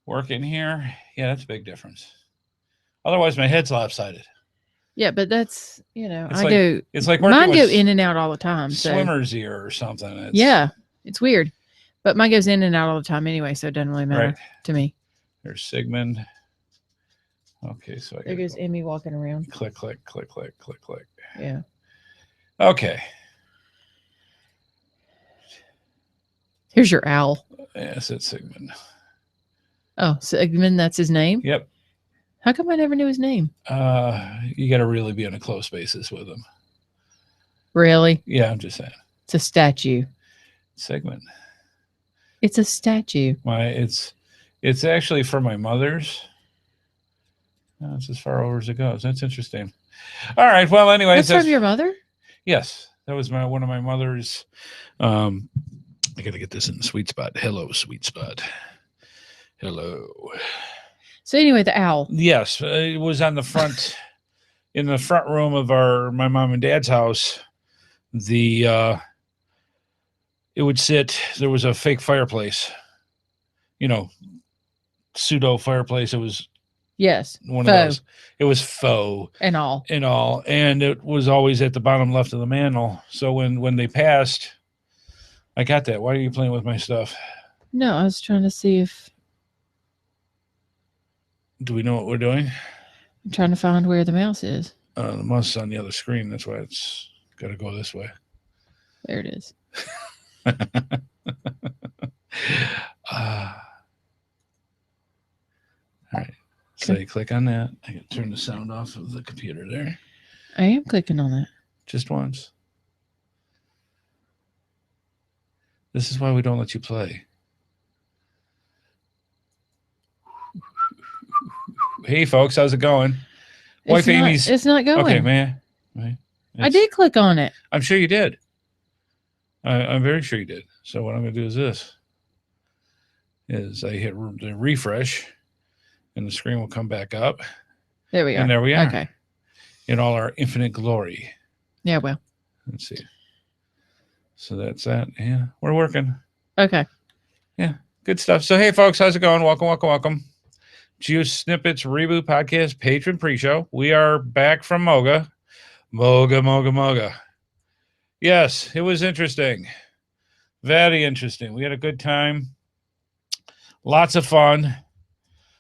working here. Yeah, that's a big difference. Otherwise, my head's lopsided. Yeah, but that's, it's like mine go in and out all the time. Swimmer's ear or something. It's weird. But mine goes in and out all the time anyway, so it doesn't really matter to me. There's Sigmund. Okay, so there goes Emmy walking around. Click, click, click, click, click, click. Yeah. Okay. Here's your owl. Yes, it's Sigmund. Oh, Sigmund, that's his name? Yep. How come I never knew his name? You got to really be on a close basis with him. Really? Yeah, I'm just saying. It's a statue. Sigmund. It's a statue. It's actually for my mother's. That's as far over as it goes. That's interesting. All right. Well, anyways, that's from your mother? Yes, that was one of my mother's. I got to get this in the sweet spot. Hello, sweet spot. Hello. So anyway, the owl. Yes, it was on the front, in the front room of my mom and dad's house. It would sit. There was a fake fireplace. Pseudo fireplace. It was. Yes. One of those. It was faux. And all. And it was always at the bottom left of the mantle. So when they passed, I got that. Why are you playing with my stuff? No, I was trying to see if. Do we know what we're doing? I'm trying to find where the mouse is. The mouse is on the other screen. That's why it's got to go this way. There it is. All right. So you click on that. I can turn the sound off of the computer there. I am clicking on that. Just once. This is why we don't let you play. Hey, folks, how's it going? Wife Amy's. It's not going. Okay, man. I did click on it. I'm sure you did. I'm very sure you did. So what I'm going to do is this. I hit the refresh, and the screen will come back up. There we are. And there we are. Okay. In all our infinite glory. Yeah, well. Let's see. So that's that. Yeah, we're working. Okay. Yeah, good stuff. So, hey, folks, how's it going? Welcome, welcome, welcome. GeoSnippits Reboot Podcast patron pre-show. We are back from Moga. Moga. Yes, it was interesting. Very interesting. We had a good time. Lots of fun.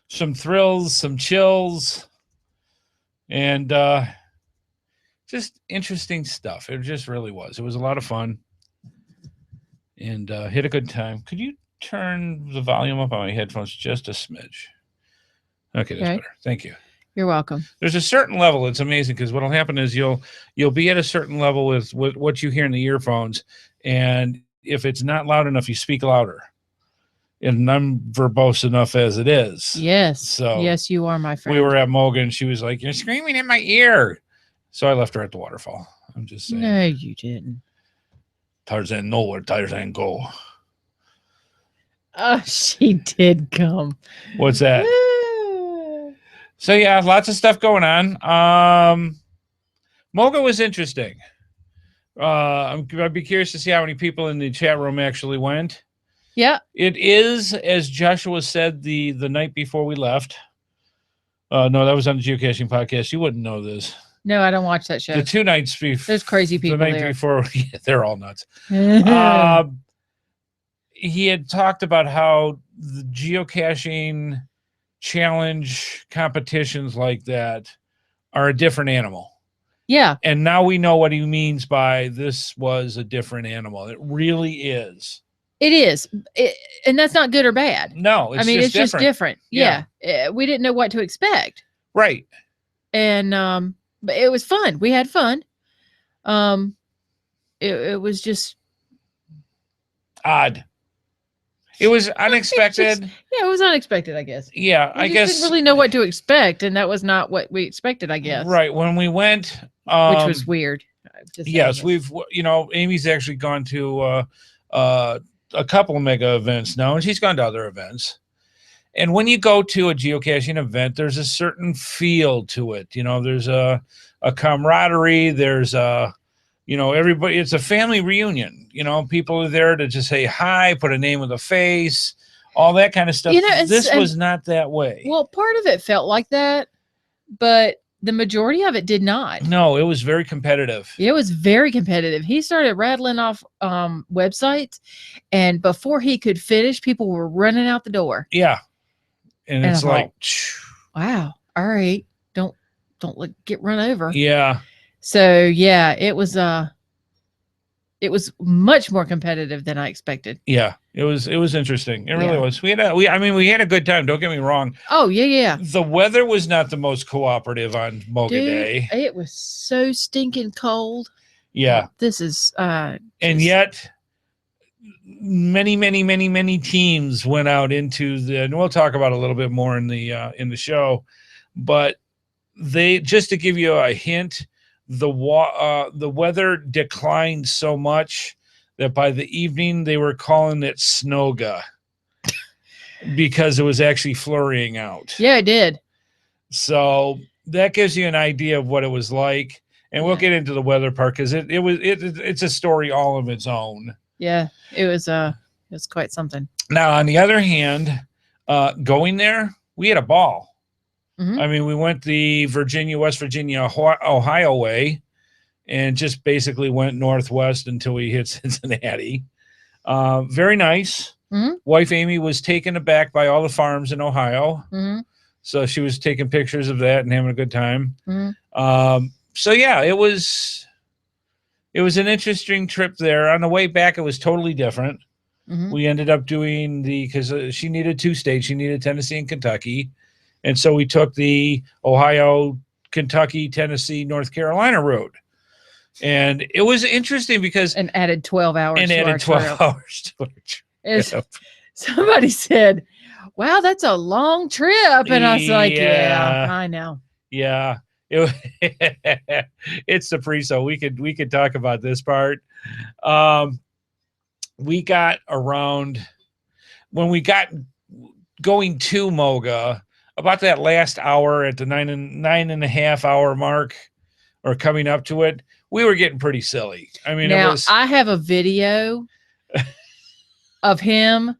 Some thrills, some chills. And just interesting stuff. It just really was. It was a lot of fun. And hit a good time. Could you turn the volume up on my headphones just a smidge? Okay, that's better. Thank you. You're welcome. There's a certain level. It's amazing because what'll happen is you'll be at a certain level with what you hear in the earphones, and if it's not loud enough, you speak louder. And I'm verbose enough as it is. Yes. So yes, you are, my friend. We were at Moga, and she was like, "You're screaming in my ear." So I left her at the waterfall. I'm just saying. No, you didn't. Tarzan know where Tarzan go. Oh, she did come. What's that? So yeah, lots of stuff going on. Moga was interesting. I'd be curious to see how many people in the chat room actually went. Yeah. It is, as Joshua said the night before we left. No, that was on the Geocaching Podcast. You wouldn't know this. No, I don't watch that show. The 2 nights before. There's crazy people the night there. Before, yeah, they're all nuts. He had talked about how the geocaching challenge competitions like that are a different animal. Yeah. And now we know what he means by this was a different animal. It really is. It is. And that's not good or bad. No, it's just different. Yeah. We didn't know what to expect. Right. And but it was fun. We had fun. It was just odd. It was unexpected. It was unexpected, I guess. Yeah, I guess didn't really know what to expect, and that was not what we expected, I guess. Right. When we went, which was weird. Yes, we've Amy's actually gone to a couple of mega events now, and she's gone to other events. And when you go to a geocaching event, there's a certain feel to it. There's a camaraderie. There's everybody. It's a family reunion. People are there to just say hi, put a name with a face, all that kind of stuff. You know, This was not that way. Well, part of it felt like that, but the majority of it did not. No, it was very competitive. It was very competitive. He started rattling off websites, and before he could finish, people were running out the door. Yeah. And it's like, wow, all right. Don't get run over. Yeah. So yeah, it was much more competitive than I expected. Yeah, it was interesting. It really was. We had a good time. Don't get me wrong. Oh yeah. The weather was not the most cooperative on Moga Day. It was so stinking cold. Yeah. This is and yet many teams went out into and we'll talk about a little bit more in the show, but they, just to give you a hint, the weather declined so much that by the evening they were calling it Snowga because it was actually flurrying out. Yeah, it did. So that gives you an idea of what it was like, and we'll get into the weather part because it's a story all of its own. Yeah, it was quite something. Now, on the other hand, going there, we had a ball. Mm-hmm. I mean, we went the West Virginia, Ohio way, and just basically went northwest until we hit Cincinnati. Very nice. Mm-hmm. Wife Amy was taken aback by all the farms in Ohio. Mm-hmm. So she was taking pictures of that and having a good time. Mm-hmm. So yeah, it was an interesting trip there. On the way back, it was totally different. Mm-hmm. We ended up doing because she needed 2 states. She needed Tennessee and Kentucky. And so we took the Ohio, Kentucky, Tennessee, North Carolina road. And it was interesting because... And added 12 hours to our trip. Somebody said, wow, that's a long trip. And I was like, yeah, I know. Yeah. It's the pre-show. We could talk about this part. We got around... When we got going to Moga... About that last hour at the 9.5 hour mark or coming up to it, we were getting pretty silly. I mean, now I have a video of him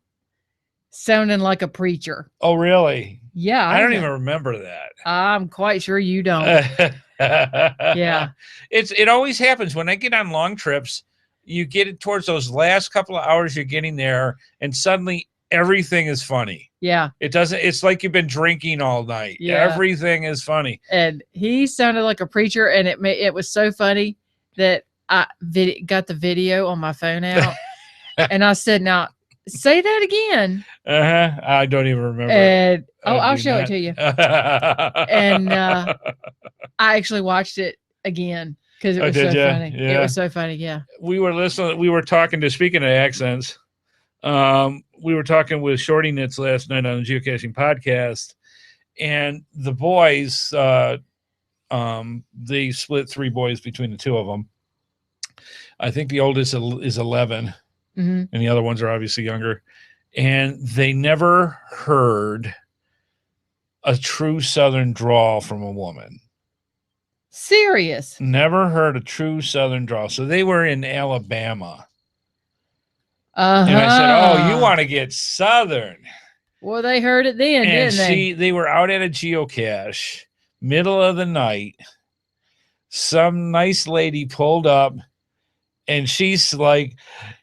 sounding like a preacher. Oh, really? Yeah. I don't even remember that. I'm quite sure you don't. Yeah. It always happens when I get on long trips, you get it towards those last couple of hours you're getting there and suddenly everything is funny. Yeah. It's like you've been drinking all night. Yeah. Everything is funny. And he sounded like a preacher, and it was so funny that I got the video on my phone out. And I said, now say that again. I don't even remember. And I'll show it to you. And I actually watched it again because it was so funny. Yeah. It was so funny. Yeah. We were talking to, speaking of accents, we were talking with Shorty Knits last night on the Geocaching podcast, and the boys, they split 3 boys between the 2 of them. I think the oldest is 11, mm-hmm. and the other ones are obviously younger. And they never heard a true Southern drawl from a woman. Serious? Never heard a true Southern drawl. So they were in Alabama. Uh-huh. And I said, oh, you want to get Southern. Well, they heard it then, didn't they? See, they were out at a geocache, middle of the night. Some nice lady pulled up, and she's like,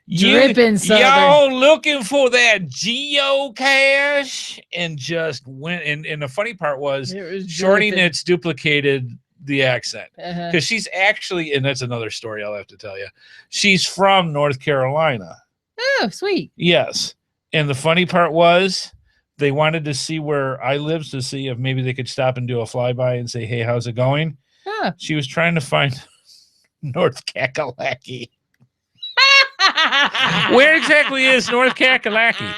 dripping Southern. Y'all looking for that geocache? And just went. And the funny part was Shorty Knits duplicated the accent because she's actually, and that's another story I'll have to tell you. She's from North Carolina. Oh, sweet. Yes. And the funny part was they wanted to see where I live to see if maybe they could stop and do a flyby and say, hey, how's it going? Huh. She was trying to find North Kakalaki. Where exactly is North Kakalaki?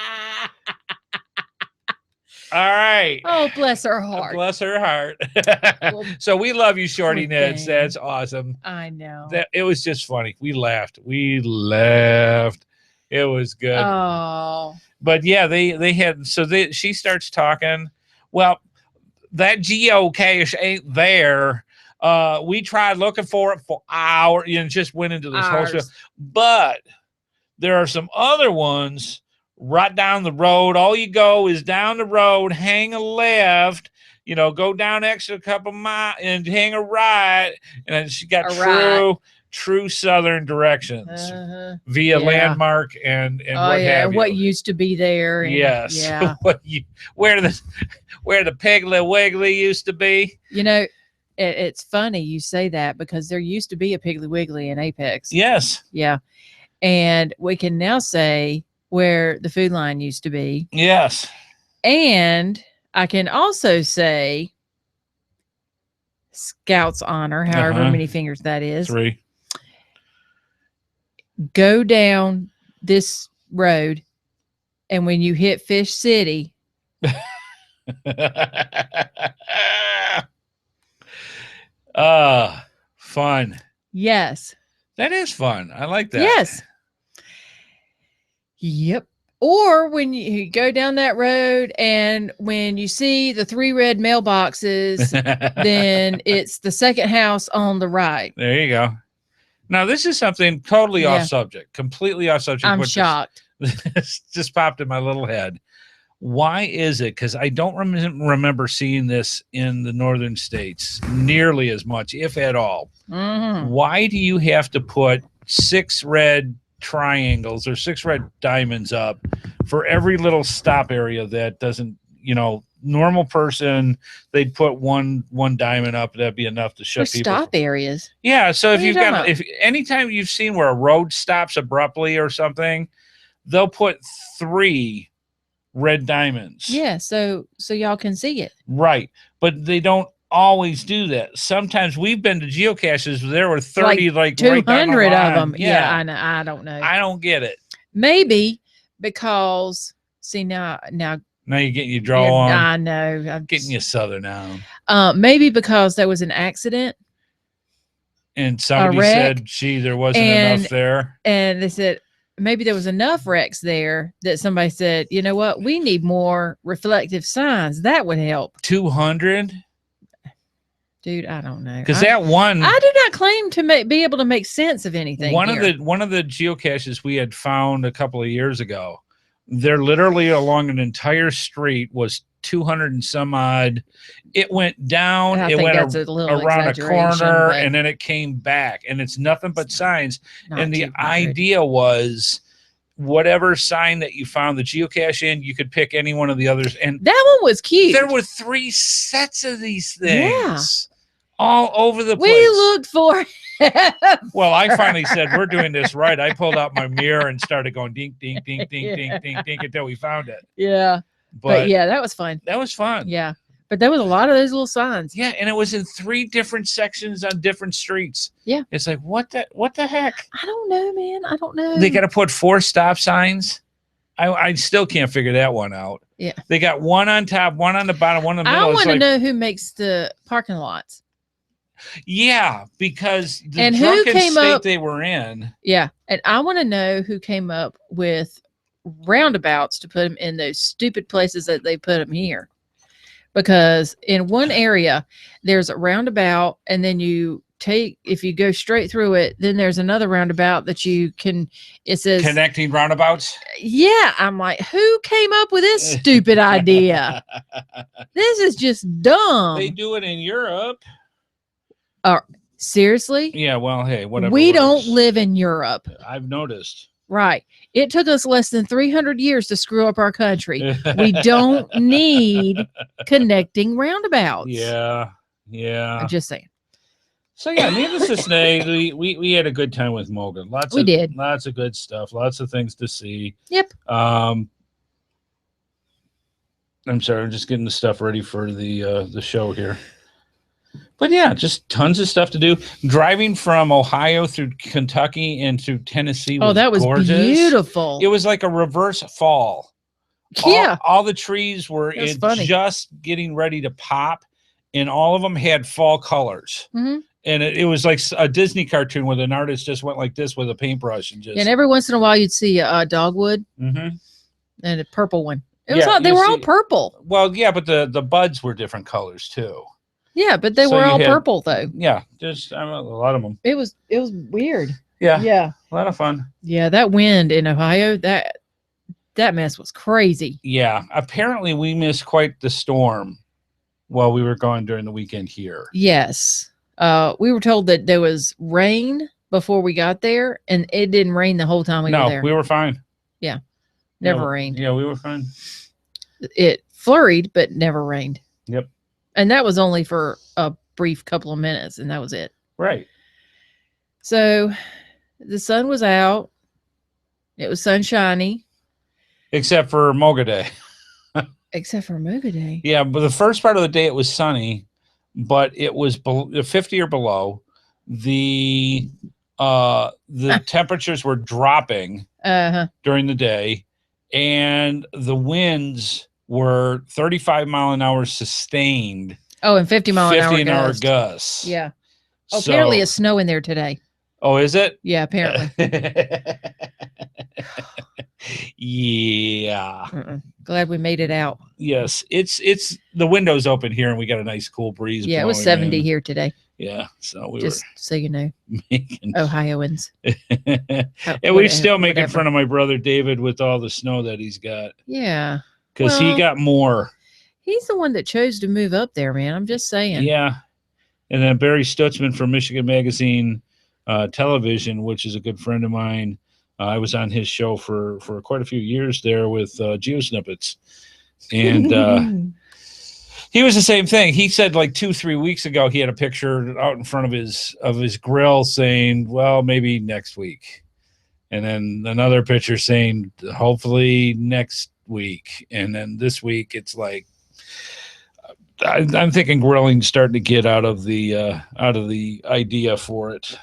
All right. Oh, bless her heart. Bless her heart. Well, so we love you, Shorty Knits. That's awesome. I know. It was just funny. We laughed. It was good. Oh. But yeah, they had, she starts talking. Well, that geocache ain't there. We tried looking for it for hours, just went into this whole show. But there are some other ones right down the road. All you go is down the road, hang a left, go down extra couple miles and hang a right. And then she got true southern directions via landmark and what have you. What used to be there. And, yes. Yeah. Where the Piggly Wiggly used to be. It's funny you say that because there used to be a Piggly Wiggly in Apex. Yes. Yeah. And we can now say where the food line used to be. Yes. And I can also say Scout's Honor, however many fingers that is. 3. Go down this road, and when you hit Fish City, fun. Yes. That is fun. I like that. Yes. Yep. Or when you go down that road and when you see the 3 red mailboxes, then it's the second house on the right. There you go. Now, this is something totally off subject, completely off subject. I'm shocked. This just popped in my little head. Why is it? Because I don't remember seeing this in the northern states nearly as much, if at all. Mm-hmm. Why do you have to put 6 red triangles or 6 red diamonds up for every little stop area that doesn't, normal person, they'd put one diamond up, that'd be enough to shut people. Stop areas. Yeah, so if anytime you've seen where a road stops abruptly or something, they'll put 3 red diamonds. Yeah, so y'all can see it. Right, but they don't always do that. Sometimes we've been to geocaches where there were 30 like 200 right of them. Yeah, I know. I don't know. I don't get it. Maybe because now you're getting your draw on. I know. I'm getting you southern now. Maybe because there was an accident. And somebody said, gee, there wasn't enough there. And they said, maybe there was enough wrecks there that somebody said, you know what? We need more reflective signs. That would help. 200? Dude, I don't know. Because that one, I do not claim to be able to make sense of anything. One of the geocaches we had found a couple of years ago, there literally along an entire street was 200 and some odd. It went down, it went around a corner, and then it came back, and it's nothing but signs. And the idea was, whatever sign that you found the geocache in, you could pick any one of the others. And that one was cute. There were 3 sets of these things all over the place. We looked for it. Well, I finally said, we're doing this right. I pulled out my mirror and started going dink, dink, dink, dink, dink, dink, dink until we found it. Yeah. But yeah, that was fun. That was fun. Yeah. But there was a lot of those little signs. Yeah, and it was in 3 different sections on different streets. Yeah. It's like, what the heck? I don't know, man. I don't know. They got to put 4 stop signs. I still can't figure that one out. Yeah. They got 1 on top, 1 on the bottom, 1 in the middle. I want to know who makes the parking lots. Yeah, because the drunken state they were in. Yeah, and I want to know who came up with roundabouts to put them in those stupid places that they put them here. Because in one area, there's a roundabout, and then if you go straight through it, then there's another roundabout that it says connecting roundabouts. Yeah. I'm like, who came up with this stupid idea? This is just dumb. They do it in Europe. Seriously? Yeah, well, hey, whatever. We don't live in Europe. I've noticed. Right. It took us less than 300 years to screw up our country. We don't need connecting roundabouts. Yeah. I'm just saying. So yeah, needless to say, we had a good time with Moga. Lots of good stuff, lots of things to see. Yep. I'm sorry, I'm just getting the stuff ready for the show here. But yeah, just tons of stuff to do. Driving from Ohio through Kentucky and through Tennessee was that was gorgeous. Beautiful. It was like a reverse fall. Yeah. All the trees were just getting ready to pop, and all of them had fall colors. Mm-hmm. And it was like a Disney cartoon where an artist just went like this with a paintbrush and just. And every once in a while, you'd see a dogwood and a purple one. It was they were all purple. Well, yeah, but the buds were different colors too. Yeah, but they were all purple though. Yeah, just a lot of them. It was weird. Yeah. Yeah. A lot of fun. Yeah, that wind in Ohio, that mess was crazy. Yeah. Apparently, we missed quite the storm while we were gone during the weekend here. Yes. We were told that there was rain before we got there, and it didn't rain the whole time we were there. We were fine. Yeah. Never rained. Yeah, we were fine. It flurried, but never rained. Yep. And that was only for a brief couple of minutes, and that was it. Right. So the sun was out. It was sunshiny. Except for Moga Day. Except for Moga Day. Yeah, but the first part of the day it was sunny, but it was 50 or below. The temperatures were dropping during the day, and the winds were 35-mile-an-hour sustained. Oh, and 50-mile-an-hour gusts. Yeah. Oh, so, apparently it's snowing there today. Oh, is it? Yeah, apparently. Yeah. Glad we made it out. Yes, it's the window's open here, and we got a nice cool breeze. Yeah, it was 70 here today. Yeah, so we just so you know, making Ohioans. And we're still making fun of my brother David with all the snow that he's got. Yeah, because he got more. He's the one that chose to move up there, man. I'm just saying. Yeah, and then Barry Stutzman from Michigan Magazine Television, which is a good friend of mine. I was on his show for quite a few years there with GeoSnippits, and he was the same thing. He said like 2-3 weeks ago he had a picture out in front of his grill saying, "Well, maybe next week," and then another picture saying, "Hopefully next week," and then this week it's like I'm thinking grilling's starting to get out of the idea for it.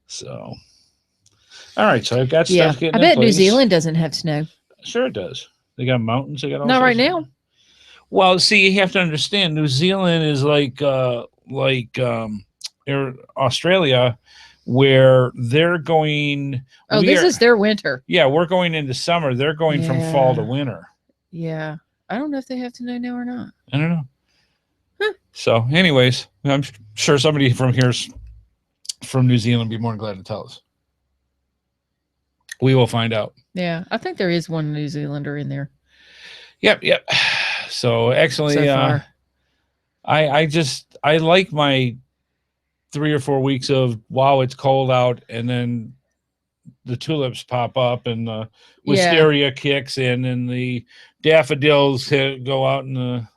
So. All right, so I've got stuff getting I bet New Zealand doesn't have snow. Sure it does. They got mountains. They got all not right now. Well, see, you have to understand, New Zealand is like Australia, where they're going. Oh, this is their winter. Yeah, we're going into summer. They're going from fall to winter. Yeah, I don't know if they have snow now or not. I don't know. Huh. So, anyways, I'm sure somebody from here's from New Zealand would be more than glad to tell us. We will find out. Yeah, I think there is one New Zealander in there. Yep. So actually, so I like my 3 or 4 weeks of wow, it's cold out, and then the tulips pop up, and the wisteria kicks in, and the daffodils go out, and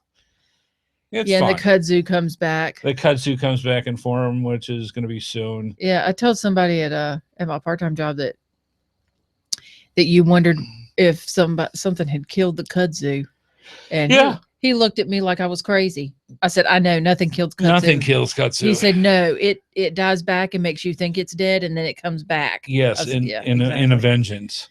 it's fun. And the kudzu comes back. The kudzu comes back in form, which is going to be soon. Yeah, I told somebody at my part-time job that you wondered if something had killed the kudzu, and he looked at me like I was crazy. I said, "I know nothing kills kudzu. Nothing kills kudzu." He said, "No, it dies back and makes you think it's dead, and then it comes back." Yes, in a vengeance.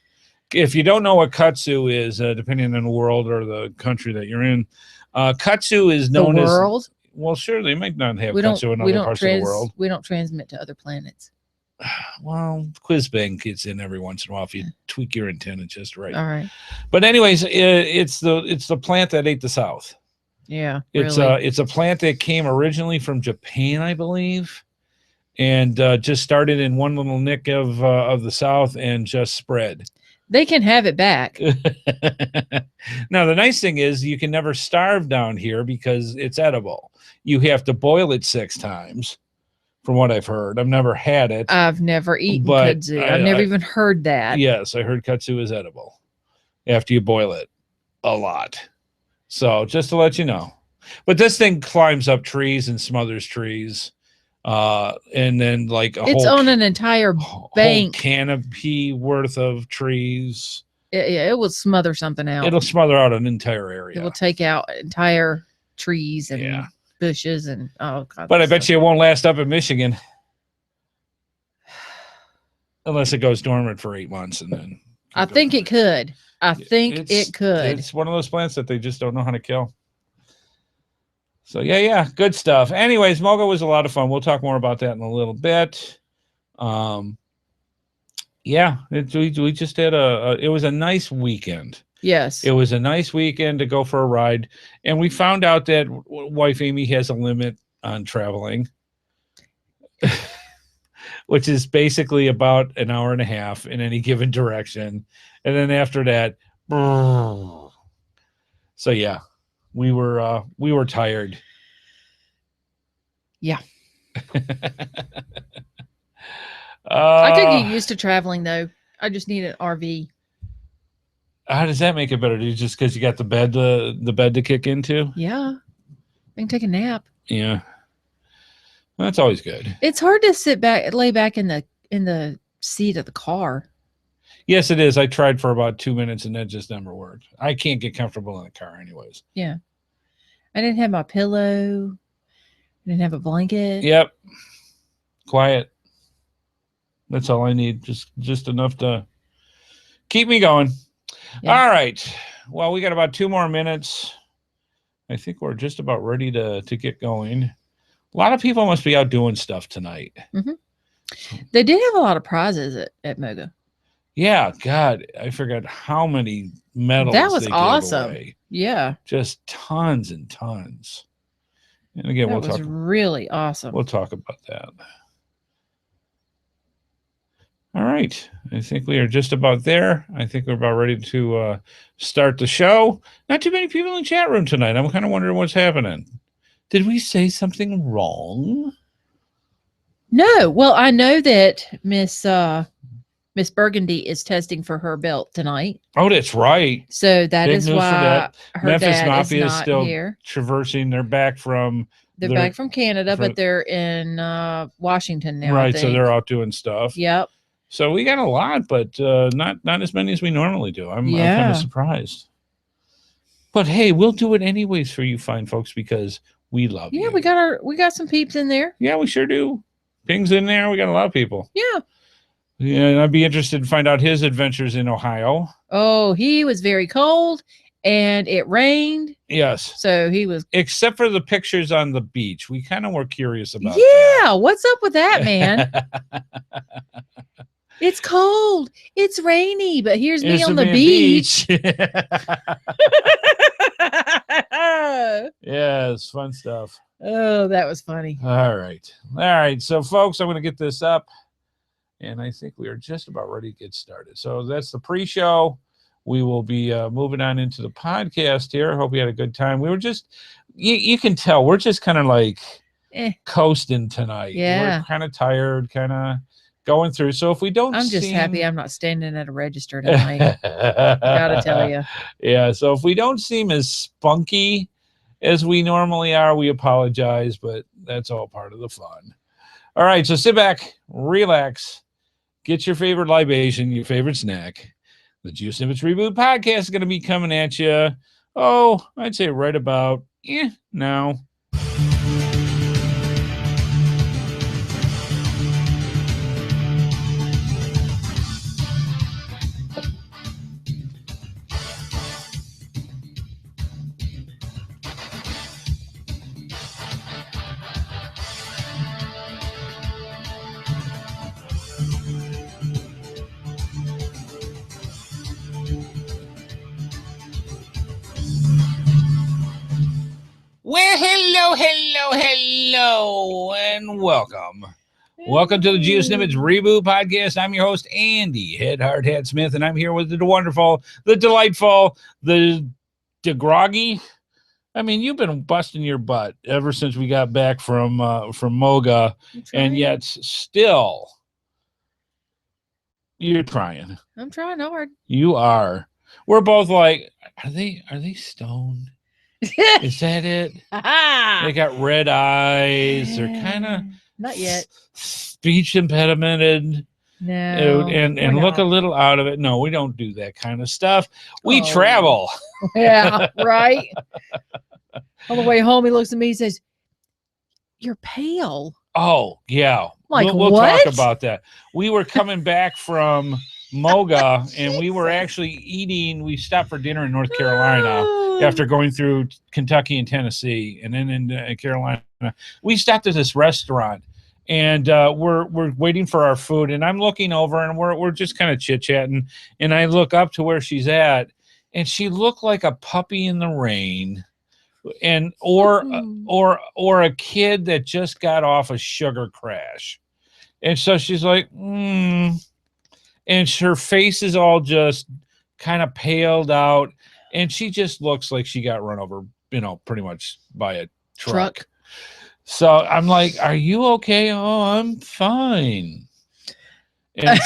If you don't know what kudzu is, depending on the world or the country that you're in, kudzu is known as the world. Well, sure, they might not have kudzu in other parts of the world. We don't transmit to other planets. Well, Quizbang gets in every once in a while if you tweak your antenna just right. All right. But anyways, it's the plant that ate the South. Yeah. It's a plant that came originally from Japan, I believe, and just started in one little nick of the South and just spread. They can have it back. Now, the nice thing is you can never starve down here because it's edible. You have to boil it 6 times. From what I've heard, I've never had it. I've never eaten kudzu. I've never even heard that. Yes, I heard kudzu is edible after you boil it a lot. So just to let you know. But this thing climbs up trees and smothers trees. And then like it's on an entire bank. Whole canopy worth of trees. It will smother something out. It'll smother out an entire area. It will take out entire trees and bushes and all kinds but I of bet stuff. you it won't last up in Michigan unless it goes dormant for 8 months, and then I think it could. It could. It's one of those plants that they just don't know how to kill. So yeah, good stuff. Anyways, Moga was a lot of fun. We'll talk more about that in a little bit. We just had it was a nice weekend. Yes. It was a nice weekend to go for a ride. And we found out that wife Amy has a limit on traveling. which is basically about an hour and a half in any given direction. And then after that, so yeah, we were tired. Yeah. I could get used to traveling though. I just need an RV. How does that make it better? Just because you got the bed to kick into? Yeah. I can take a nap. Yeah. Well, that's always good. It's hard to lay back in the seat of the car. Yes, it is. I tried for about 2 minutes and that just never worked. I can't get comfortable in the car anyways. Yeah. I didn't have my pillow. I didn't have a blanket. Yep. Quiet. That's all I need. Just enough to keep me going. Yeah. All right. Well, we got about 2 more minutes. I think we're just about ready to get going. A lot of people must be out doing stuff tonight. Mm-hmm. They did have a lot of prizes at Moga. Yeah, God, I forgot how many medals. That was awesome. Yeah, just tons and tons. And again, that was really awesome. We'll talk about that. All right, I think we are just about there. I think we're about ready to start the show. Not too many people in the chat room tonight. I'm kind of wondering what's happening. Did we say something wrong? No. Well, I know that Miss Burgundy is testing for her belt tonight. Oh, that's right. So that Big is why her Memphis dad Mafia is not still here. Traversing. They're back from. They're back from Canada, but they're in Washington now. Right, so they're out doing stuff. Yep. So we got a lot, but not as many as we normally do. I'm kind of surprised. But hey, we'll do it anyways for you fine folks because we love you. Yeah, we got some peeps in there. Yeah, we sure do. Ping's in there. We got a lot of people. Yeah. Yeah, I'd be interested to find out his adventures in Ohio. Oh, he was very cold and it rained. Yes. So he was. Except for the pictures on the beach. We kind of were curious about that. Yeah, what's up with that, man? It's cold. It's rainy, but here's me on the beach. Yeah, it's fun stuff. Oh, that was funny. All right. So, folks, I'm going to get this up. And I think we are just about ready to get started. So that's the pre-show. We will be moving on into the podcast here. Hope you had a good time. We were just, you can tell, we're just kind of like coasting tonight. Yeah. We're kind of tired, kind of going through. So if we don't I'm just happy I'm not standing at a register tonight. Gotta tell you. Yeah. So if we don't seem as spunky as we normally are, we apologize, but that's all part of the fun. All right. So sit back, relax. Get your favorite libation, your favorite snack. The GeoSnippits Reboot Podcast is going to be coming at you. Oh, I'd say right about now. Well, hello, and welcome. Welcome to the GeoSnippits Reboot Podcast. I'm your host, Andy HeadHardHat Smith, and I'm here with the wonderful, the delightful, the groggy. I mean, you've been busting your butt ever since we got back from Moga, and yet still, you're trying. I'm trying hard. You are. We're both like, are they stoned? Is that it? They got red eyes. They're kind of not yet speech impedimented. No, and look a little out of it. No, we don't do that kind of stuff. We travel. Yeah, right. On the way home, he looks at me and says, "You're pale." Oh, yeah. Like, we'll what? talk about that. We were coming back from Moga, and we were actually eating. We stopped for dinner in North Carolina after going through Kentucky and Tennessee, and then in Carolina. We stopped at this restaurant, and we're waiting for our food. And I'm looking over, and we're just kind of chit chatting. And I look up to where she's at, and she looked like a puppy in the rain, and or a kid that just got off a sugar crash. And so she's like, and her face is all just kind of paled out, and she just looks like she got run over, pretty much by a truck. So I'm like, are you okay? Oh, I'm fine. And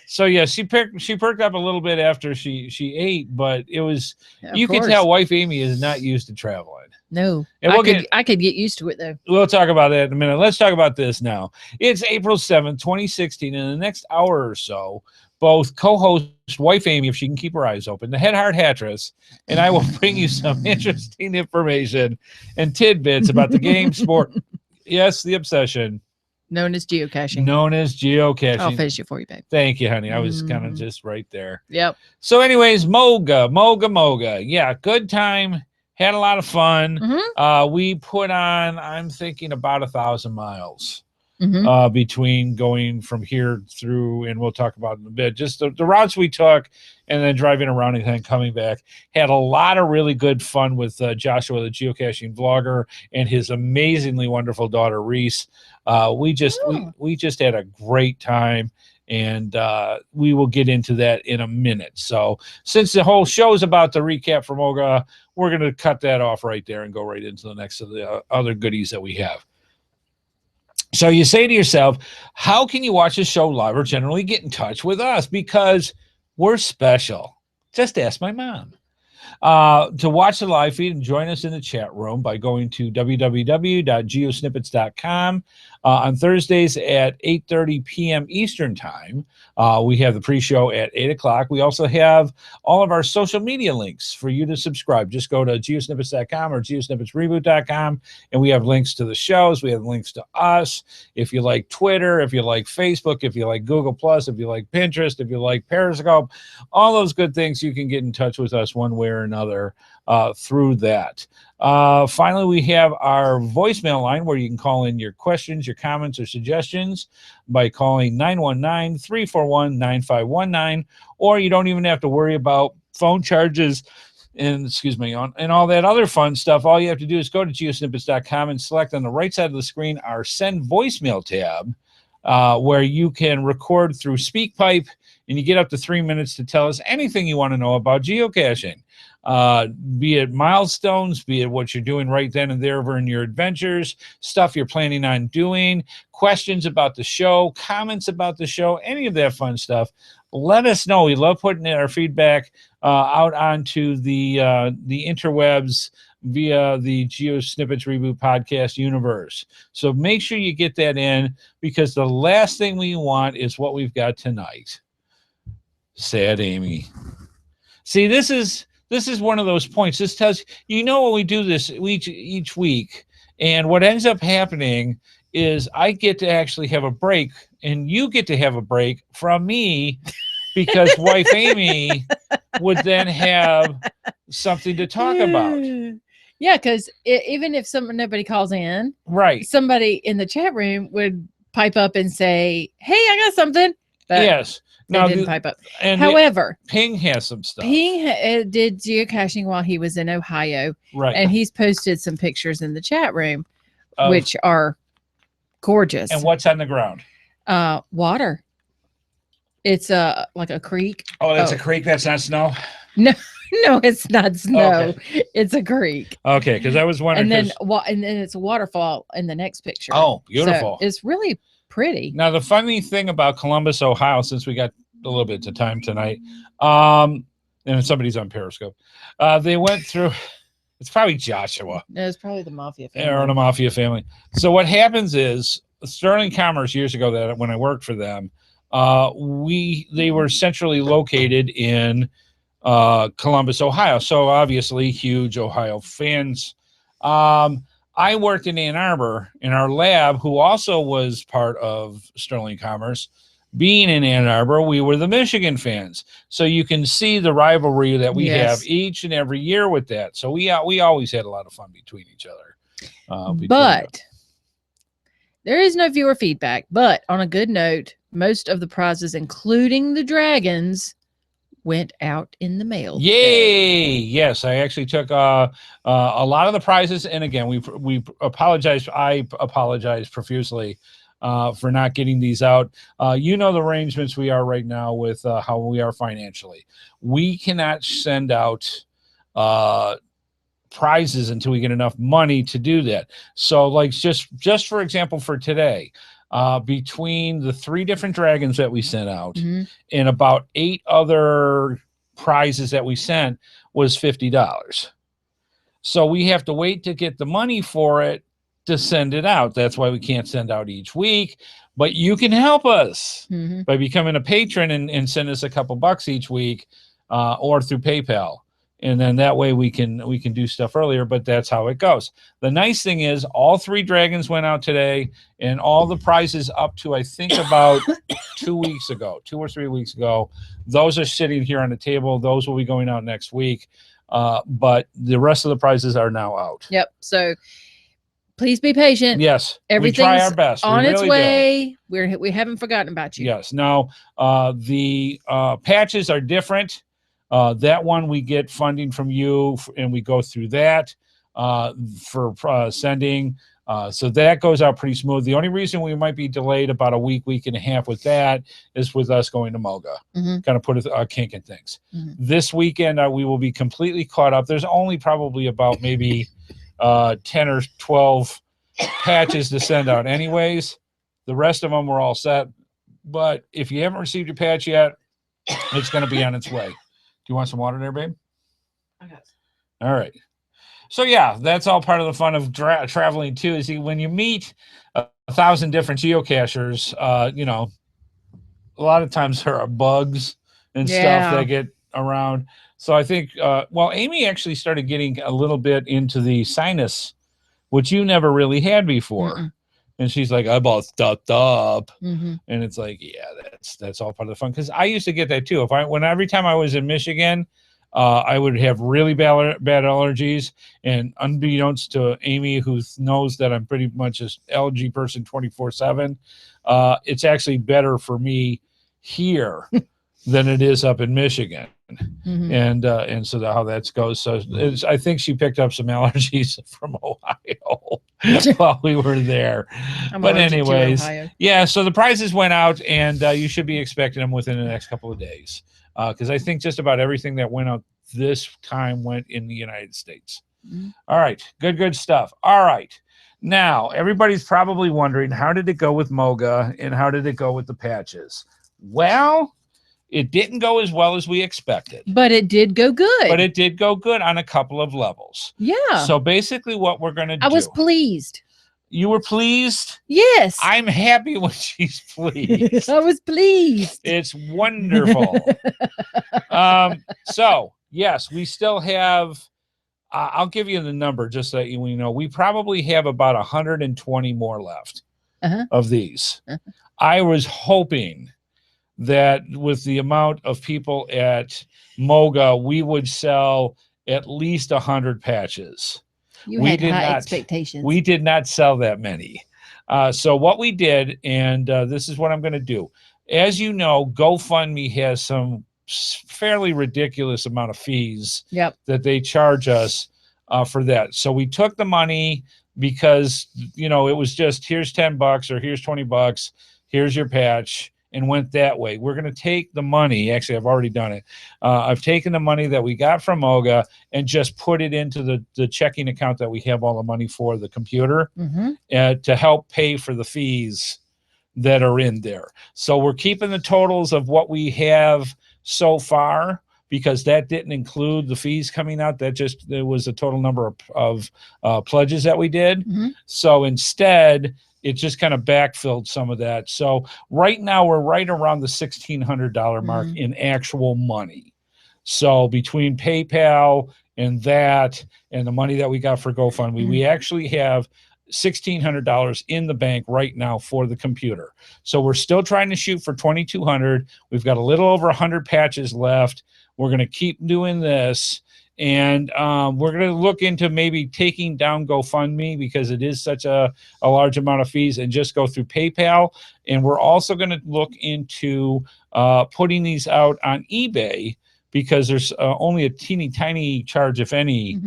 so yeah, she perked up a little bit after she ate, but it was, you could tell wife Amy is not used to traveling. No, and I could get used to it though. We'll talk about that in a minute. Let's talk about this now. It's April 7th, 2016. In the next hour or so, both co-host wife Amy, if she can keep her eyes open, the HeadHardHatress, and I will bring you some interesting information and tidbits about the game, sport. Yes, the obsession. Known as geocaching. I'll finish it for you, babe. Thank you, honey. I was kind of just right there. Yep. So anyways, Moga. Yeah, good time. Had a lot of fun. We put on, I'm thinking, about 1,000 miles between going from here through, and we'll talk about it in a bit, just the routes we took and then driving around and then coming back. Had a lot of really good fun with Joshua, the geocaching vlogger, and his amazingly wonderful daughter, Reese. We just had a great time, and we will get into that in a minute. So since the whole show is about the recap for Moga, we're going to cut that off right there and go right into the next of the other goodies that we have. So you say to yourself, how can you watch the show live or generally get in touch with us? Because we're special. Just ask my mom. To watch the live feed and join us in the chat room by going to www.geosnippits.com. On Thursdays at 8:30 p.m. Eastern Time, we have the pre-show at 8 o'clock. We also have all of our social media links for you to subscribe. Just go to geosnippits.com or geosnippitsreboot.com, and we have links to the shows. We have links to us. If you like Twitter, if you like Facebook, if you like Google+, if you like Pinterest, if you like Periscope, all those good things, you can get in touch with us one way or another through that. Finally, we have our voicemail line where you can call in your questions, your comments, or suggestions by calling 919-341-9519, or you don't even have to worry about phone charges and all that other fun stuff. All you have to do is go to geosnippets.com and select on the right side of the screen our send voicemail tab, where you can record through SpeakPipe, and you get up to 3 minutes to tell us anything you want to know about geocaching. Be it milestones, be it what you're doing right then and there in your adventures, stuff you're planning on doing, questions about the show, comments about the show, any of that fun stuff. Let us know. We love putting our feedback out onto the interwebs via the GeoSnippits Reboot Podcast universe. So make sure you get that in, because the last thing we want is what we've got tonight. Sad Amy. See, this is one of those points. This tells when we do this each week, and what ends up happening is I get to actually have a break, and you get to have a break from me, because wife Amy would then have something to talk about. Yeah, because even if nobody calls in, right, somebody in the chat room would pipe up and say, "Hey, I got something." But yes. Now, didn't pipe up. And however, Ping has some stuff. Ping did geocaching while he was in Ohio, right? And he's posted some pictures in the chat room, which are gorgeous. And what's on the ground? Water. It's like a creek. Oh, that's a creek. That's not snow. No, it's not snow. Okay. It's a creek. Okay, because I was wondering. And then it's a waterfall in the next picture. Oh, beautiful! So it's really pretty. Now, the funny thing about Columbus, Ohio, since we got a little bit of time tonight, and somebody's on Periscope, they went through. It's probably Joshua. No, it's probably the Mafia family. Or the Mafia family. So what happens is Sterling Commerce years ago, that when I worked for them, they were centrally located in Columbus, Ohio. So obviously huge Ohio fans. I worked in Ann Arbor in our lab, who also was part of Sterling Commerce. Being in Ann Arbor, we were the Michigan fans. So you can see the rivalry that we have each and every year with that. So we always had a lot of fun between each other. But there is no viewer feedback. But on a good note, most of the prizes, including the dragons, went out in the mail. Yay! Yes, I actually took a lot of the prizes, and again, we apologize. I apologize profusely for not getting these out. You know the arrangements we are right now with how we are financially. We cannot send out prizes until we get enough money to do that. So like just for example, for today, between the 3 different dragons that we sent out and about 8 other prizes that we sent was $50. So we have to wait to get the money for it to send it out. That's why we can't send out each week, but you can help us by becoming a patron and send us a couple bucks each week, or through PayPal. And then that way we can do stuff earlier, but that's how it goes. The nice thing is all 3 dragons went out today, and all the prizes up to, I think, about 2 or 3 weeks ago, those are sitting here on the table. Those will be going out next week. But the rest of the prizes are now out. Yep. So please be patient. Yes. Everything's we try our best. on its really way. We haven't forgotten about you. Yes. Now, the patches are different. That one we get funding from you, and we go through that for sending. So that goes out pretty smooth. The only reason we might be delayed about a week and a half with that is with us going to Moga. Kind of put a kink in things. This weekend we will be completely caught up. There's only probably about maybe 10 or 12 patches to send out anyways. The rest of them were all set. But if you haven't received your patch yet, it's going to be on its way. Do you want some water there, babe? I got some. All right. So yeah, that's all part of the fun of traveling too. Is when you meet 1,000 different geocachers, you know, a lot of times there are bugs and stuff that get around. So I think, well, Amy actually started getting a little bit into the sinus, which you never really had before. And she's like, I'm all stuffed up. And it's like, yeah, that's all part of the fun. Because I used to get that too. Every time I was in Michigan, I would have really bad allergies. And unbeknownst to Amy, who knows that I'm pretty much an allergy person 24/7, it's actually better for me here than it is up in Michigan. And so how that goes. So I think she picked up some allergies from Ohio while we were there. But anyways, yeah, so the prizes went out, and you should be expecting them within the next couple of days. Because I think just about everything that went out this time went in the United States. All right, good stuff. All right. Now, everybody's probably wondering, how did it go with Moga and how did it go with the patches? Well, it didn't go as well as we expected. But it did go good. But it did go good on a couple of levels. Yeah. So basically what we're going to do. I was pleased. You were pleased? Yes. I'm happy when she's pleased. I was pleased. It's wonderful. So, yes, we still have, I'll give you the number just so you know. We probably have about 120 more left of these. I was hoping that with the amount of people at Moga, we would sell at least 100 patches. You had high expectations. We did not sell that many. So what we did, and this is what I'm going to do. As you know, GoFundMe has some fairly ridiculous amount of fees that they charge us for that. So we took the money because, you know, it was just, here's $10 or here's $20, here's your patch, and went that way. We're going to take the money. Actually, I've already done it. I've taken the money that we got from Moga and just put it into the checking account that we have all the money for, the computer, to help pay for the fees that are in there. So we're keeping the totals of what we have so far, because that didn't include the fees coming out. There was a total number of pledges that we did. So instead, it just kind of backfilled some of that. So right now we're right around the $1,600 mark in actual money. So between PayPal and that and the money that we got for GoFundMe, we actually have $1,600 in the bank right now for the computer. So we're still trying to shoot for 2,200. We've got a little over 100 patches left. We're going to keep doing this. And we're going to look into maybe taking down GoFundMe because it is such a large amount of fees, and just go through PayPal. And we're also going to look into putting these out on eBay, because there's only a teeny tiny charge, if any,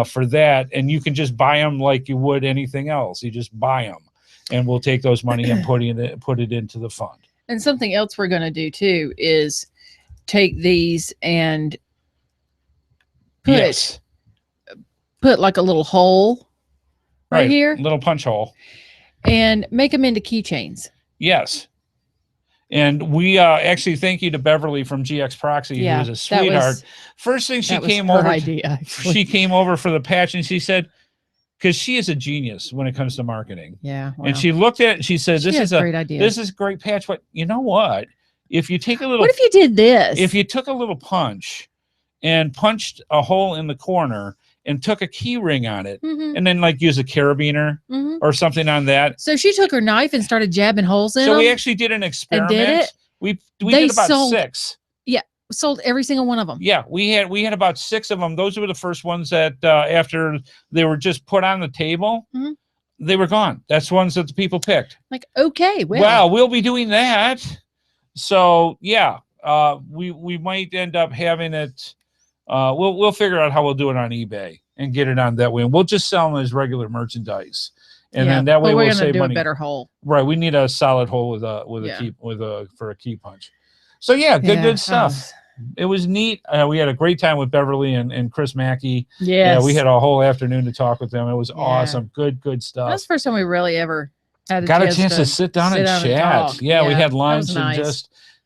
for that. And you can just buy them like you would anything else. You just buy them. and we'll take those money and put it into the fund. And something else we're going to do too is take these and put like a little hole right here, little punch hole, and make them into keychains. Yes. And we actually thank you to Beverly from GX Proxy, who was a sweetheart. First thing she came over, she came over for the patch, and she said, because she is a genius when it comes to marketing. Yeah. Wow. And she looked at it, she said, this is a great idea. This is a great patch. But you know what? If you take a little, what if you did this? If you took a little punch and punched a hole in the corner and took a key ring on it, and then like use a carabiner or something on that. So she took her knife and started jabbing holes in them. So we actually did an experiment. And did it? We did about 6. Yeah, sold every single one of them. Yeah, we had about 6 of them. Those were the first ones that after they were just put on the table, they were gone. That's ones that the people picked. Like, okay, well, we'll be doing that. So yeah, we might end up having it. We'll figure out how we'll do it on eBay and get it on that way, and we'll just sell them as regular merchandise, and then that way we'll save money. A better hole, right? We need a solid hole with a key punch. So yeah, good stuff. It was neat. We had a great time with Beverly and Chris Mackey. Yeah, we had a whole afternoon to talk with them. It was awesome. Good stuff. That's the first time we really ever had got a chance to sit down and chat. Yeah, we had lunch and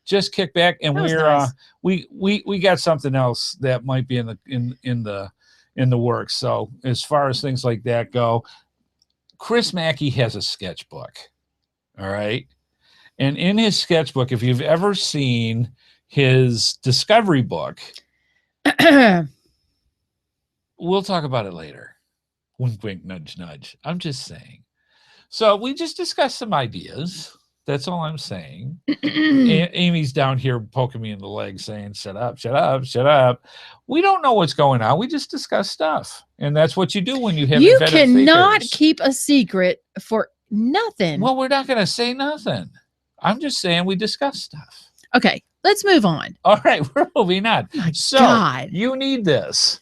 just kick back, and we got something else that might be in the works. So as far as things like that go, Chris Mackey has a sketchbook. All right. And in his sketchbook, if you've ever seen his discovery book, we'll talk about it later. Wink, wink, nudge, nudge. I'm just saying. So we just discussed some ideas. That's all I'm saying. Amy's down here poking me in the leg saying, shut up, shut up, shut up. We don't know what's going on. We just discuss stuff. And that's what you do when you have You cannot keep a secret for nothing. Well, we're not going to say nothing. I'm just saying we discuss stuff. Okay, let's move on. All right, we're moving on. My God. You need this.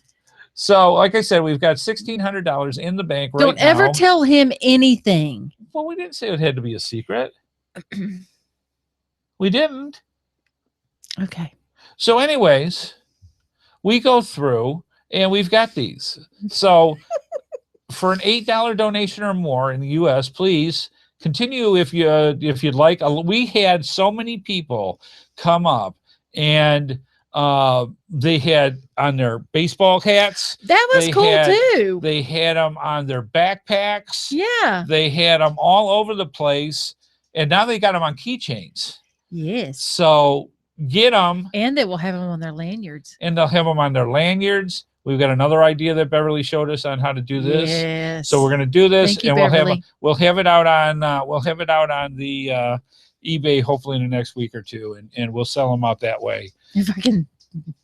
So, like I said, we've got $1,600 in the bank right now. Don't ever tell him anything. Well, we didn't say it had to be a secret. We didn't. Okay. So anyways, we go through and we've got these. So for an $8 donation or more in the US, please continue if you'd like. We had so many people come up and they had on their baseball hats. That was cool too. They had them on their backpacks. Yeah. They had them all over the place. And now they got them on keychains. Yes. So get them. And they will have them on their lanyards. And they'll have them on their lanyards. We've got another idea that Beverly showed us on how to do this. Yes. So we're going to do this. Thank you, and Beverly. we'll have it out on the eBay hopefully in the next week or two. And we'll sell them out that way. If I can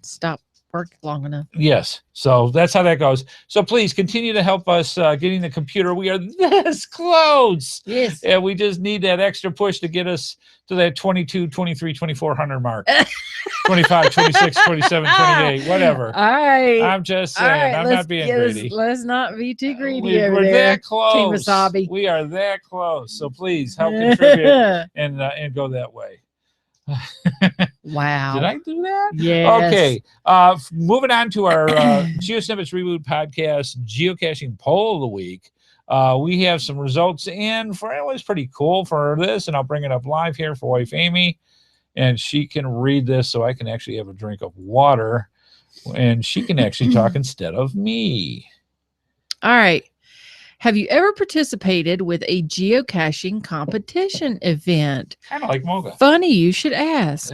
stop work long enough. Yes. So that's how that goes. So please continue to help us getting the computer. We are this close. Yes. And we just need that extra push to get us to that 22, 23, 2400 mark. 25, 26, 27, 28, whatever. All right. I'm just saying. I'm not being greedy. Let's not be too greedy We're that close. Team Wasabi. We are that close. So please help contribute and go that way. Wow. Did I do that? Yes. Okay. Moving on to our GeoSnippits Reboot Podcast geocaching poll of the week. We have some results in for it was pretty cool for this, and I'll bring it up live here for wife Amy, and she can read this so I can actually have a drink of water, and she can actually talk instead of me. All right. Have you ever participated with a geocaching competition event? Kind of like Moga. Funny you should ask.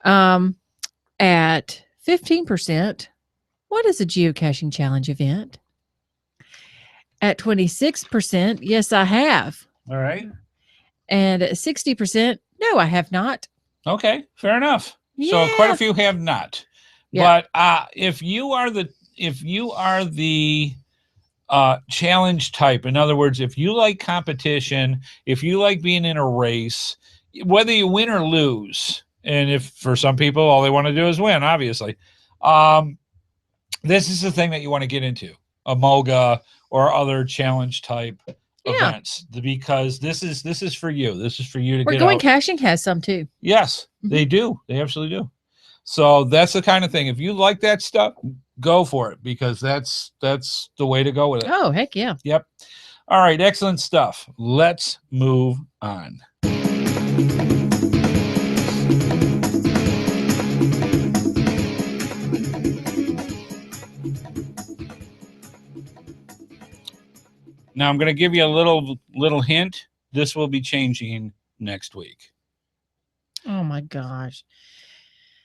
At 15%, what is a geocaching challenge event? At 26%, yes, I have. All right. And at 60%, no, I have not. Okay, fair enough. Yeah. So quite a few have not. Yeah. But if you are the challenge type, in other words, if you like competition, if you like being in a race, whether you win or lose, and if for some people all they want to do is win, obviously, this is the thing that you want to get into, a Moga or other challenge type events, because this is for you. This is for you to We're get going out. caching has some too. Yes, they do. They absolutely do. So that's the kind of thing. If you like that stuff, go for it, because that's the way to go with it. Oh, heck yeah. Yep. All right, excellent stuff. Let's move on. Now I'm going to give you a little hint. This will be changing next week. Oh my gosh.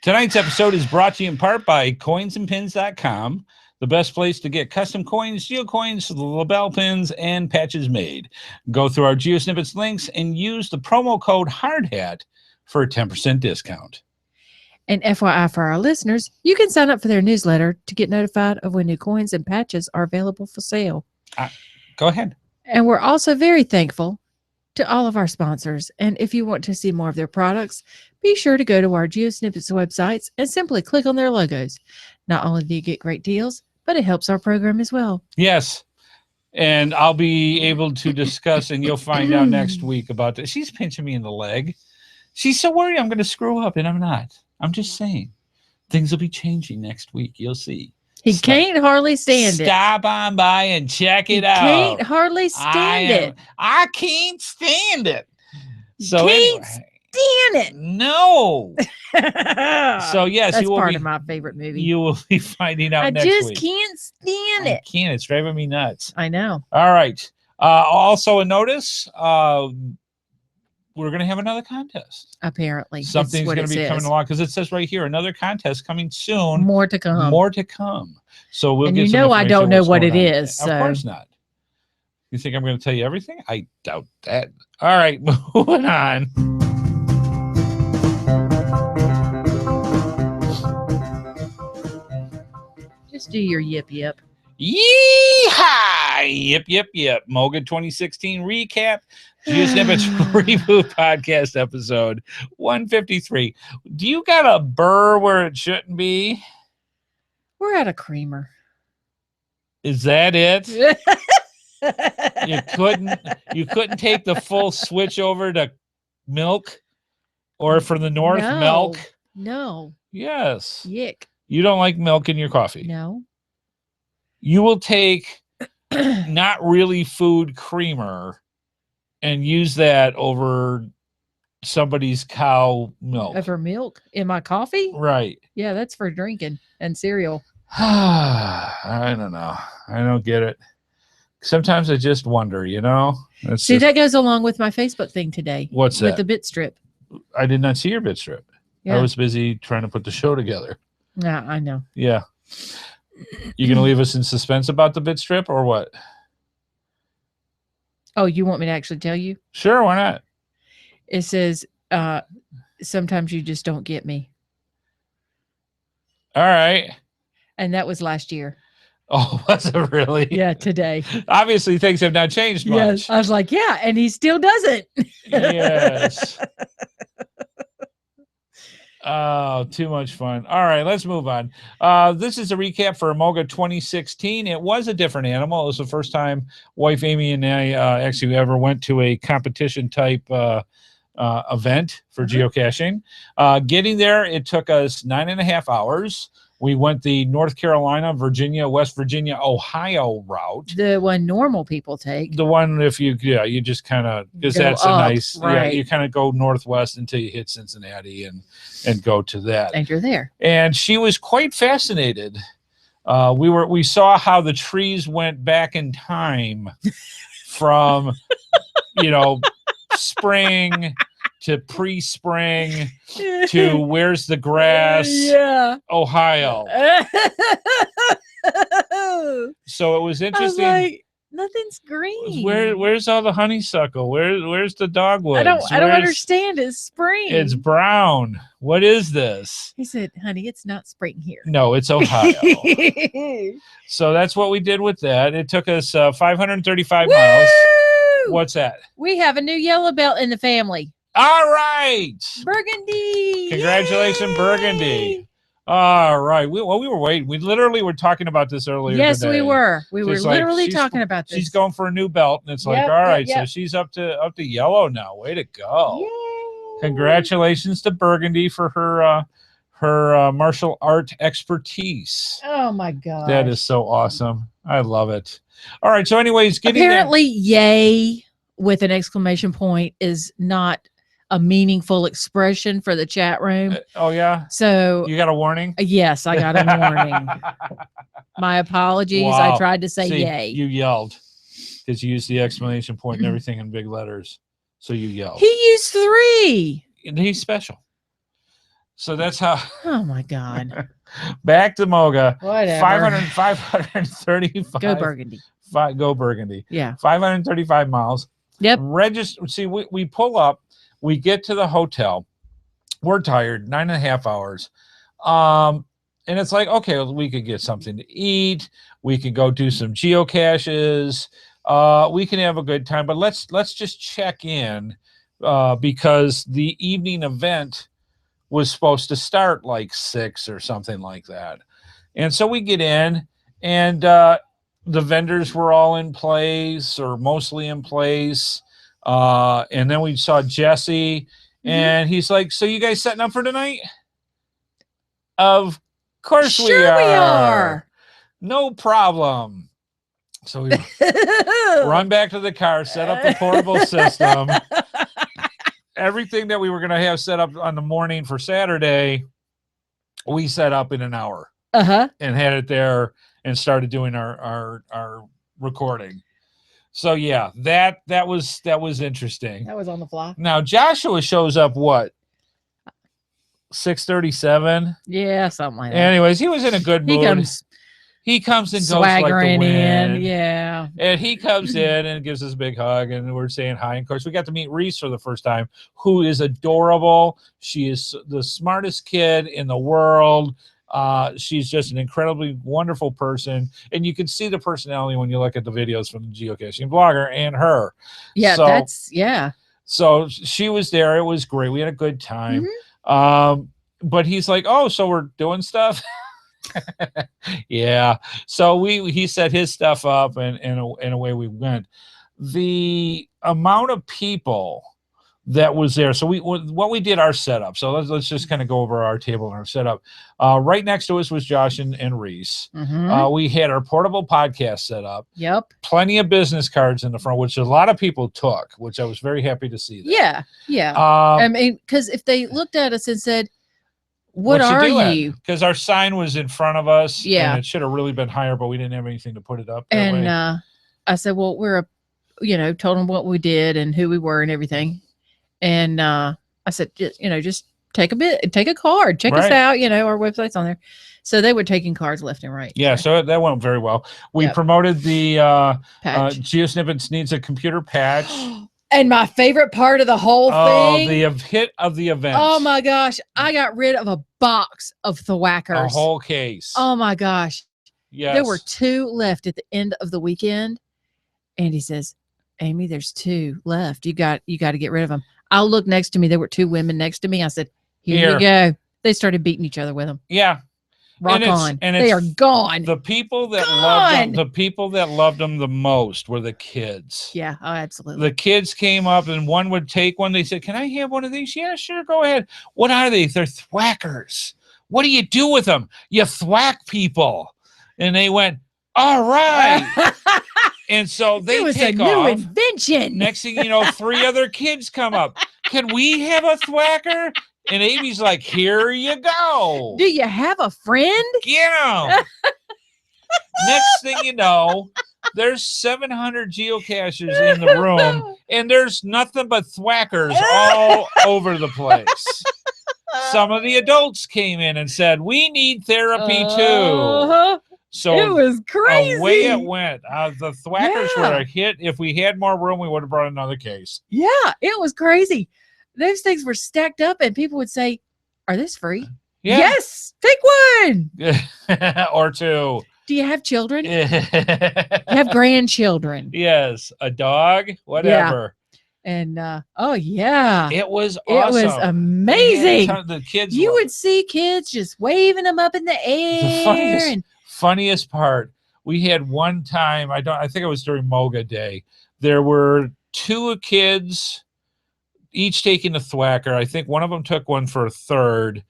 Tonight's episode is brought to you in part by coinsandpins.com, the best place to get custom coins, geocoins, label pins, and patches made. Go through our GeoSnippits links and use the promo code HeadHardHat for a 10% discount. And FYI for our listeners, you can sign up for their newsletter to get notified of when new coins and patches are available for sale. Go ahead. And we're also very thankful to all of our sponsors. And if you want to see more of their products, be sure to go to our GeoSnippits websites and simply click on their logos. Not only do you get great deals, but it helps our program as well. Yes. And I'll be able to discuss, and you'll find out next week about this. She's pinching me in the leg. She's so worried I'm going to screw up, and I'm not. I'm just saying. Things will be changing next week. You'll see. He can't hardly stand it. Stop on by and check it out. Can't hardly stand it. I can't stand it. So Can't anyway, stand it. no. So yes, That's you will part be, of my favorite movie. you will be finding out I next just week. can't stand I it. can't. It's driving me nuts. I know. All right. Also a notice. We're going to have another contest. Apparently, Something's going to be coming along, because it says right here, another contest coming soon. More to come. More to come. So we'll And get you some know I don't information know what's what going it on. is, Of so- course not. You think I'm going to tell you everything? I doubt that. All right, moving on. Just do your yip yip. Yeehaw! Yep. Moga 2016 recap. GeoSnippits Reboot Podcast episode 153. Do you got a burr where it shouldn't be? We're at a creamer. Is that it? You couldn't take the full switch over to milk, or from the north, No. milk? No. Yes. Yick. You don't like milk in your coffee. No. You will take not really food creamer and use that over somebody's cow milk. Over milk in my coffee? Right. Yeah, that's for drinking and cereal. I don't know. I don't get it. Sometimes I just wonder, It's See, just- that goes along with my Facebook thing today. What's with that? the bit strip. I did not see your bit strip. Yeah. I was busy trying to put the show together. Yeah, I know. Yeah. You gonna leave us in suspense about the bit strip, or what? Oh, you want me to actually tell you? Sure, why not? It says, sometimes you just don't get me. All right. And that was last year. Oh, was it really? Yeah, today. Obviously, things have not changed much. Yes. I was like, yeah, and he still doesn't. Yes. Oh, too much fun. All right, let's move on. This is a recap for Moga 2016. It was a different animal. It was the first time wife Amy and I actually ever went to a competition type event for geocaching. Getting there, it took us 9.5 hours. We went the North Carolina, Virginia, West Virginia, Ohio route. The one normal people take. The one, if you just kind of, because Go that's a up, nice, right. you kind of go northwest until you hit Cincinnati and go to that. And you're there. And she was quite fascinated. We saw how the trees went back in time from, spring to pre-spring to where's the grass, Yeah. Ohio. So it was I was interesting. like, nothing's green. Where's all the honeysuckle? Where's the dogwoods? I don't Where's- understand. It's spring. It's brown. What is this? He said, honey, it's not spring here. No, it's Ohio. So that's what we did with that. It took us 535 miles. Woo! What's that? We have a new yellow belt in the family. All right. Burgundy. Congratulations, Yay! Burgundy. All right. We were waiting. We literally were talking about this earlier Yes, today. we were. We were Just like, literally talking about this. She's going for a new belt, and it's like, Yep, all right, yep. so she's up to yellow now. Way to go! Yay. Congratulations to Burgundy for her martial art expertise. Oh my god, that is so awesome. I love it. All right. So, anyways, apparently, yay with an exclamation point is not a meaningful expression for the chat room. Oh yeah. So you got a warning? Yes, I got a warning. My apologies. Wow. I tried to say See, yay. You yelled because you used the exclamation point and everything in big letters. So you yelled. He used 3. And he's special. So that's how. Oh my god. Back to Moga. Whatever. 535. Go Burgundy. Go Burgundy. Yeah. 535 miles. Yep. See, we pull up. We get to the hotel. We're tired. 9.5 hours. And it's like, okay, we could get something to eat. We could go do some geocaches. We can have a good time. But let's just check in because the evening event was supposed to start like 6 or something like that. And so we get in, and the vendors were all in place or mostly in place. And then we saw Jesse, and he's like, so you guys setting up for tonight? Of course we are. No problem. So we run back to the car, set up the portable system. Everything that we were going to have set up on the morning for Saturday, we set up in an hour. And had it there and started doing our recording. So yeah, that was interesting. That was on the fly. Now Joshua shows up what? 6:37. Yeah, something like that. Anyways, he was in a good mood. He comes and goes like the wind. In, yeah. And he comes in and gives us a big hug, and we're saying hi. And of course, we got to meet Reese for the first time, who is adorable. She is the smartest kid in the world. She's just an incredibly wonderful person, and you can see the personality when you look at the videos from the geocaching blogger and her. Yeah, So she was there. It was great. We had a good time. But he's like, oh, so we're doing stuff. Yeah. So he set his stuff up, and away we went. The amount of people that was there. So what we did our setup. So let's just kind of go over our table and our setup. Right next to us was Josh and Reese. We had our portable podcast set up. Yep. Plenty of business cards in the front, which a lot of people took, which I was very happy to see. That. Yeah. I mean, because if they looked at us and said, what are you? Because our sign was in front of us. Yeah. And it should have really been higher, but we didn't have anything to put it up. And I said, well, told them what we did and who we were and everything. And I said, just take a card, check us out. Our website's on there. So they were taking cards left and right. Yeah, so that went very well. We promoted the GeoSnippits needs a computer patch. And my favorite part of the whole thing. The hit of the event. Oh my gosh. I got rid of a box of thwackers. A whole case. Oh my gosh. Yes. There were 2 left at the end of the weekend. And he says, Amy, there's 2 left. You got to get rid of them. I'll look next to me. There were 2 women next to me. I said, here you go. They started beating each other with them. Yeah. Rock on. And they are gone. The people that loved them the most were the kids. Yeah, absolutely. The kids came up and one would take one. They said, can I have one of these? Yeah, sure. Go ahead. What are they? They're thwackers. What do you do with them? You thwack people. And they went, all right. And so they take off. New invention. Next thing you know, 3 other kids come up. Can we have a thwacker? And Amy's like, here you go. Do you have a friend? Next thing you know, there's 700 geocachers in the room, and there's nothing but thwackers all over the place. Some of the adults came in and said, we need therapy too. So it was crazy. Away it went. The thwackers were a hit. If we had more room, we would have brought another case. Yeah, it was crazy. Those things were stacked up, and people would say, are these free? Yeah. Yes, take one. Or 2. Do you have children? You have grandchildren? Yes, a dog, whatever. And oh yeah, It was it was awesome. amazing. The kids, You would see kids just waving them up in the air. The funniest part, we had one time, I think it was during Moga Day, there were 2 kids each taking a thwacker. I think one of them took one for a third.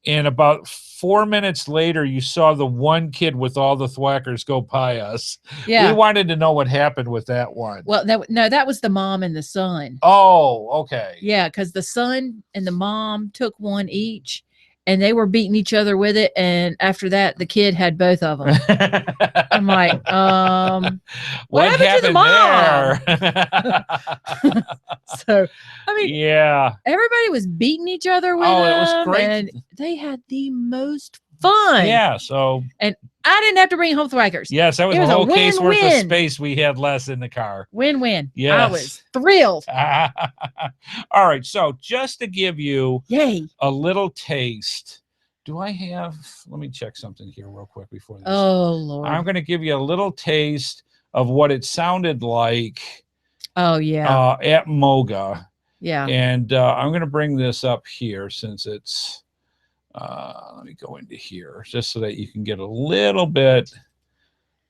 And about 4 minutes later, you saw the one kid with all the thwackers go by us. Yeah. We wanted to know what happened with that one. Well, that was the mom and the son. Oh, okay. Yeah, because the son and the mom took one each, and they were beating each other with it. And after that, the kid had both of them. I'm like, what happened to the mom? So, I mean, yeah, everybody was beating each other with them. It was great. And they had the most fun. Yeah, so. And I didn't have to bring home thwackers. Yes, that was a whole case worth of space we had less in the car. Win-win. Yes. I was thrilled. All right, so just to give you Yay. a little taste, let me check something here real quick before this. Oh, Lord. I'm going to give you a little taste of what it sounded like. Oh, yeah. At Moga. Yeah. And I'm going to bring this up here since it's, let me go into here just so that you can get a little bit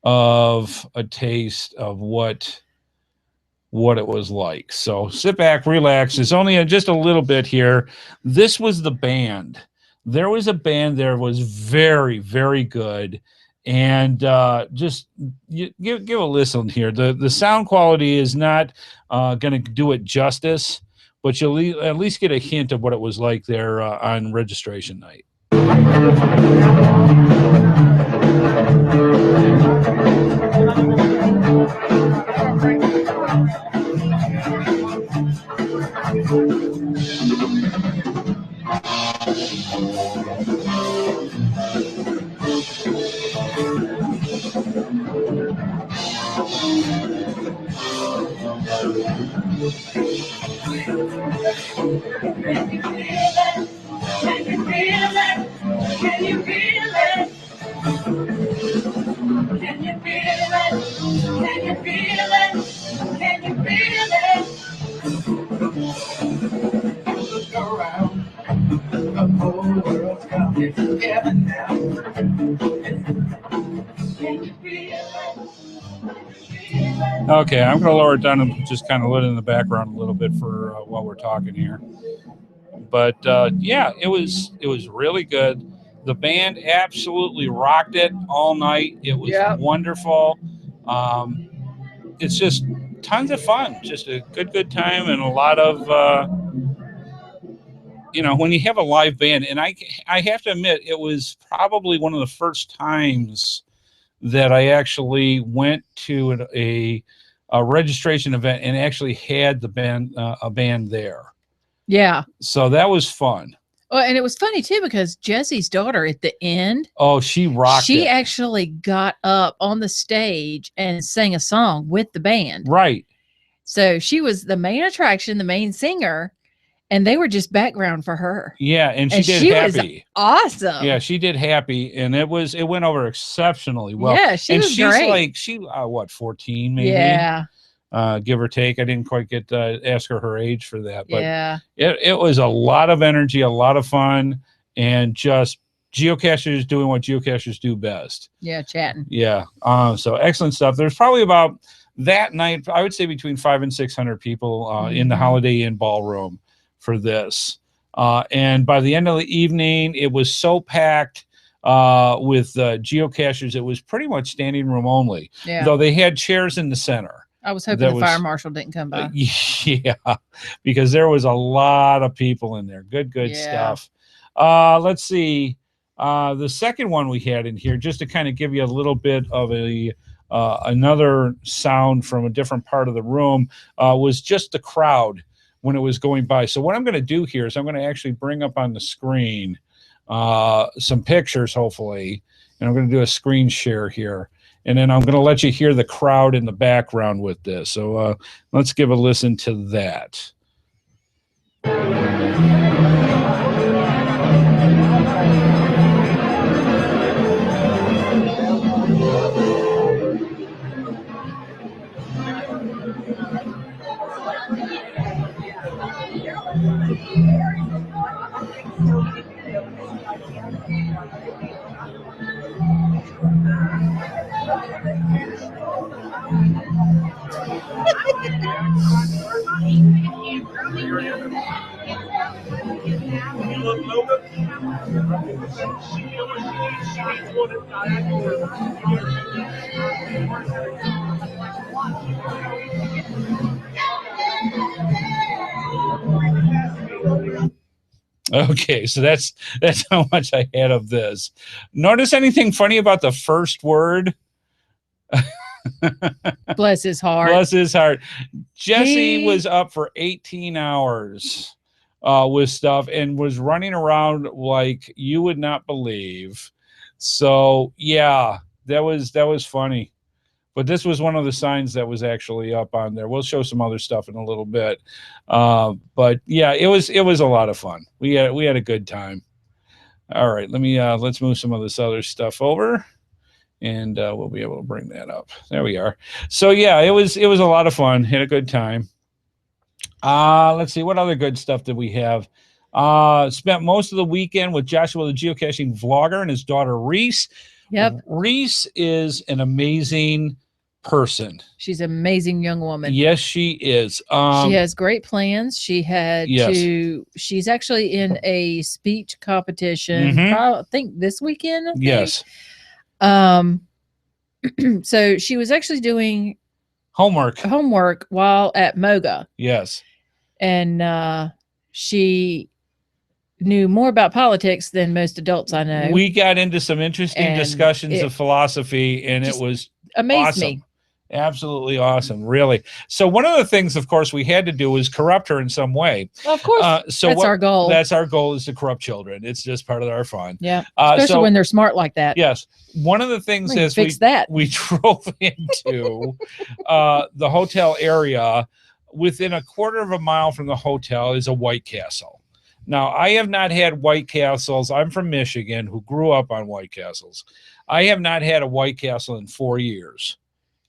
of a taste of what it was like. So sit back, relax. It's only just a little bit here. This was the band. There was a band there was very, very good. And just give a listen here. The sound quality is not going to do it justice, but you'll at least get a hint of what it was like there on registration night. Okay, I'm going to lower it down and just kind of let it in the background a little bit for while we're talking here. But yeah, it was really good. The band absolutely rocked it all night. It was wonderful. It's just tons of fun. Just a good time and a lot of, when you have a live band. And I have to admit, it was probably one of the first times that I actually went to a registration event and actually had the band a band there. Yeah. So that was fun. Well, and it was funny too because Jesse's daughter at the end. Oh, she rocked. She actually got up on the stage and sang a song with the band. Right. So she was the main attraction, the main singer, and they were just background for her. Yeah, and she did Happy. Was awesome. Yeah, she did Happy, and it went over exceptionally well. Yeah, she's great. She's 14 maybe. Yeah. Give or take. I didn't quite get to ask her age for that, but yeah, it was a lot of energy, a lot of fun, and just geocachers doing what geocachers do best. Yeah, chatting. Yeah. So excellent stuff. There's probably about that night, I would say between 500 and 600 people in the Holiday Inn ballroom for this. And by the end of the evening, it was so packed with geocachers. It was pretty much standing room only. Yeah. Though they had chairs in the center. I was hoping the fire marshal didn't come by. Yeah, because there was a lot of people in there. Good stuff. Let's see. The second one we had in here, just to kind of give you a little bit of another sound from a different part of the room, was just the crowd when it was going by. So what I'm going to do here is I'm going to actually bring up on the screen some pictures, hopefully, and I'm going to do a screen share here. And then I'm going to let you hear the crowd in the background with this. So let's give a listen to that. Okay, so that's how much I had of this. Notice anything funny about the first word? Bless his heart. Bless his heart. Jesse was up for 18 hours with stuff and was running around like you would not believe. So yeah, that was funny. But this was one of the signs that was actually up on there. We'll show some other stuff in a little bit. But yeah, it was a lot of fun. We had a good time. All right, let's move some of this other stuff over, and we'll be able to bring that up. There we are. So yeah, it was a lot of fun. Had a good time. Let's see, what other good stuff did we have? Spent most of the weekend with Joshua, the geocaching vlogger, and his daughter Reese. Yep. Reese is an amazing person. She's an amazing young woman. Yes, she is. She has great plans. She had she's actually in a speech competition, I think this weekend. Yes. So she was actually doing homework while at Moga. Yes. And she knew more about politics than most adults I know. We got into some interesting discussions of philosophy, and it was amazed me. Absolutely awesome, really. So one of the things, of course, we had to do was corrupt her in some way. Well, of course, so that's our goal. That's our goal, is to corrupt children. It's just part of our fun. Yeah, especially when they're smart like that. Yes. One of the things is we drove into the hotel area. Within a quarter of a mile from the hotel is a White Castle. Now, I have not had White Castles. I'm from Michigan, who grew up on White Castles. I have not had a White Castle in 4 years.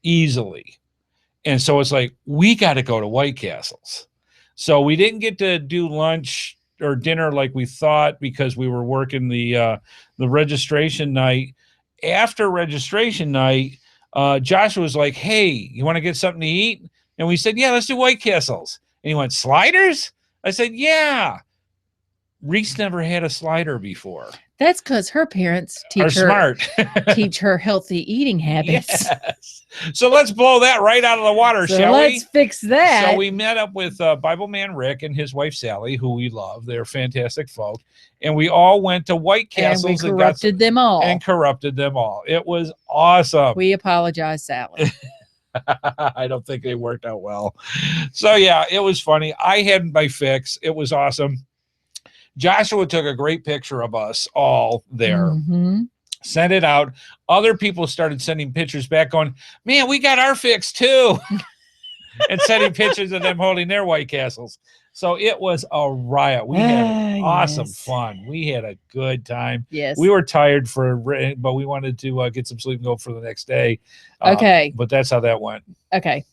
Easily. And so it's like, we got to go to White Castles. So we didn't get to do lunch or dinner like we thought, because we were working the registration night. After registration night, Joshua was like, hey, you want to get something to eat? And we said, yeah, let's do White Castles. And he went, sliders? I said, yeah. Reese never had a slider before. That's because her parents teach her healthy eating habits. Yes. So let's blow that right out of the water, shall we? Let's fix that. So we met up with Bible Man Rick and his wife Sally, who we love. They're fantastic folk. And we all went to White Castles and corrupted them all. It was awesome. We apologize, Sally. I don't think they worked out well. So yeah, it was funny. I had my fix. It was awesome. Joshua took a great picture of us all there, sent it out. Other people started sending pictures back going, man, we got our fix too. And sending pictures of them holding their White Castles. So it was a riot. We had awesome fun. We had a good time. Yes. We were tired but we wanted to get some sleep and go for the next day. Okay. But that's how that went. Okay.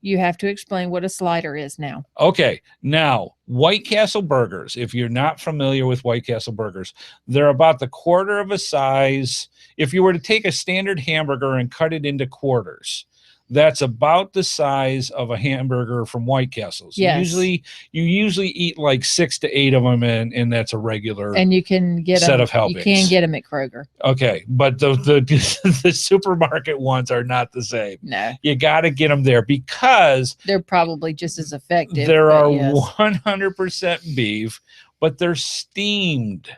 You have to explain what a slider is now. Okay. Now, White Castle burgers, if you're not familiar with White Castle burgers, they're about the quarter of a size. If you were to take a standard hamburger and cut it into quarters, that's about the size of a hamburger from White Castles. Yes. You usually eat like 6 to 8 of them, and that's a regular and you can get set of helpings. You can get them at Kroger. Okay, but the supermarket ones are not the same. No, you got to get them there because they're probably just as effective. There are 100% beef, but they're steamed.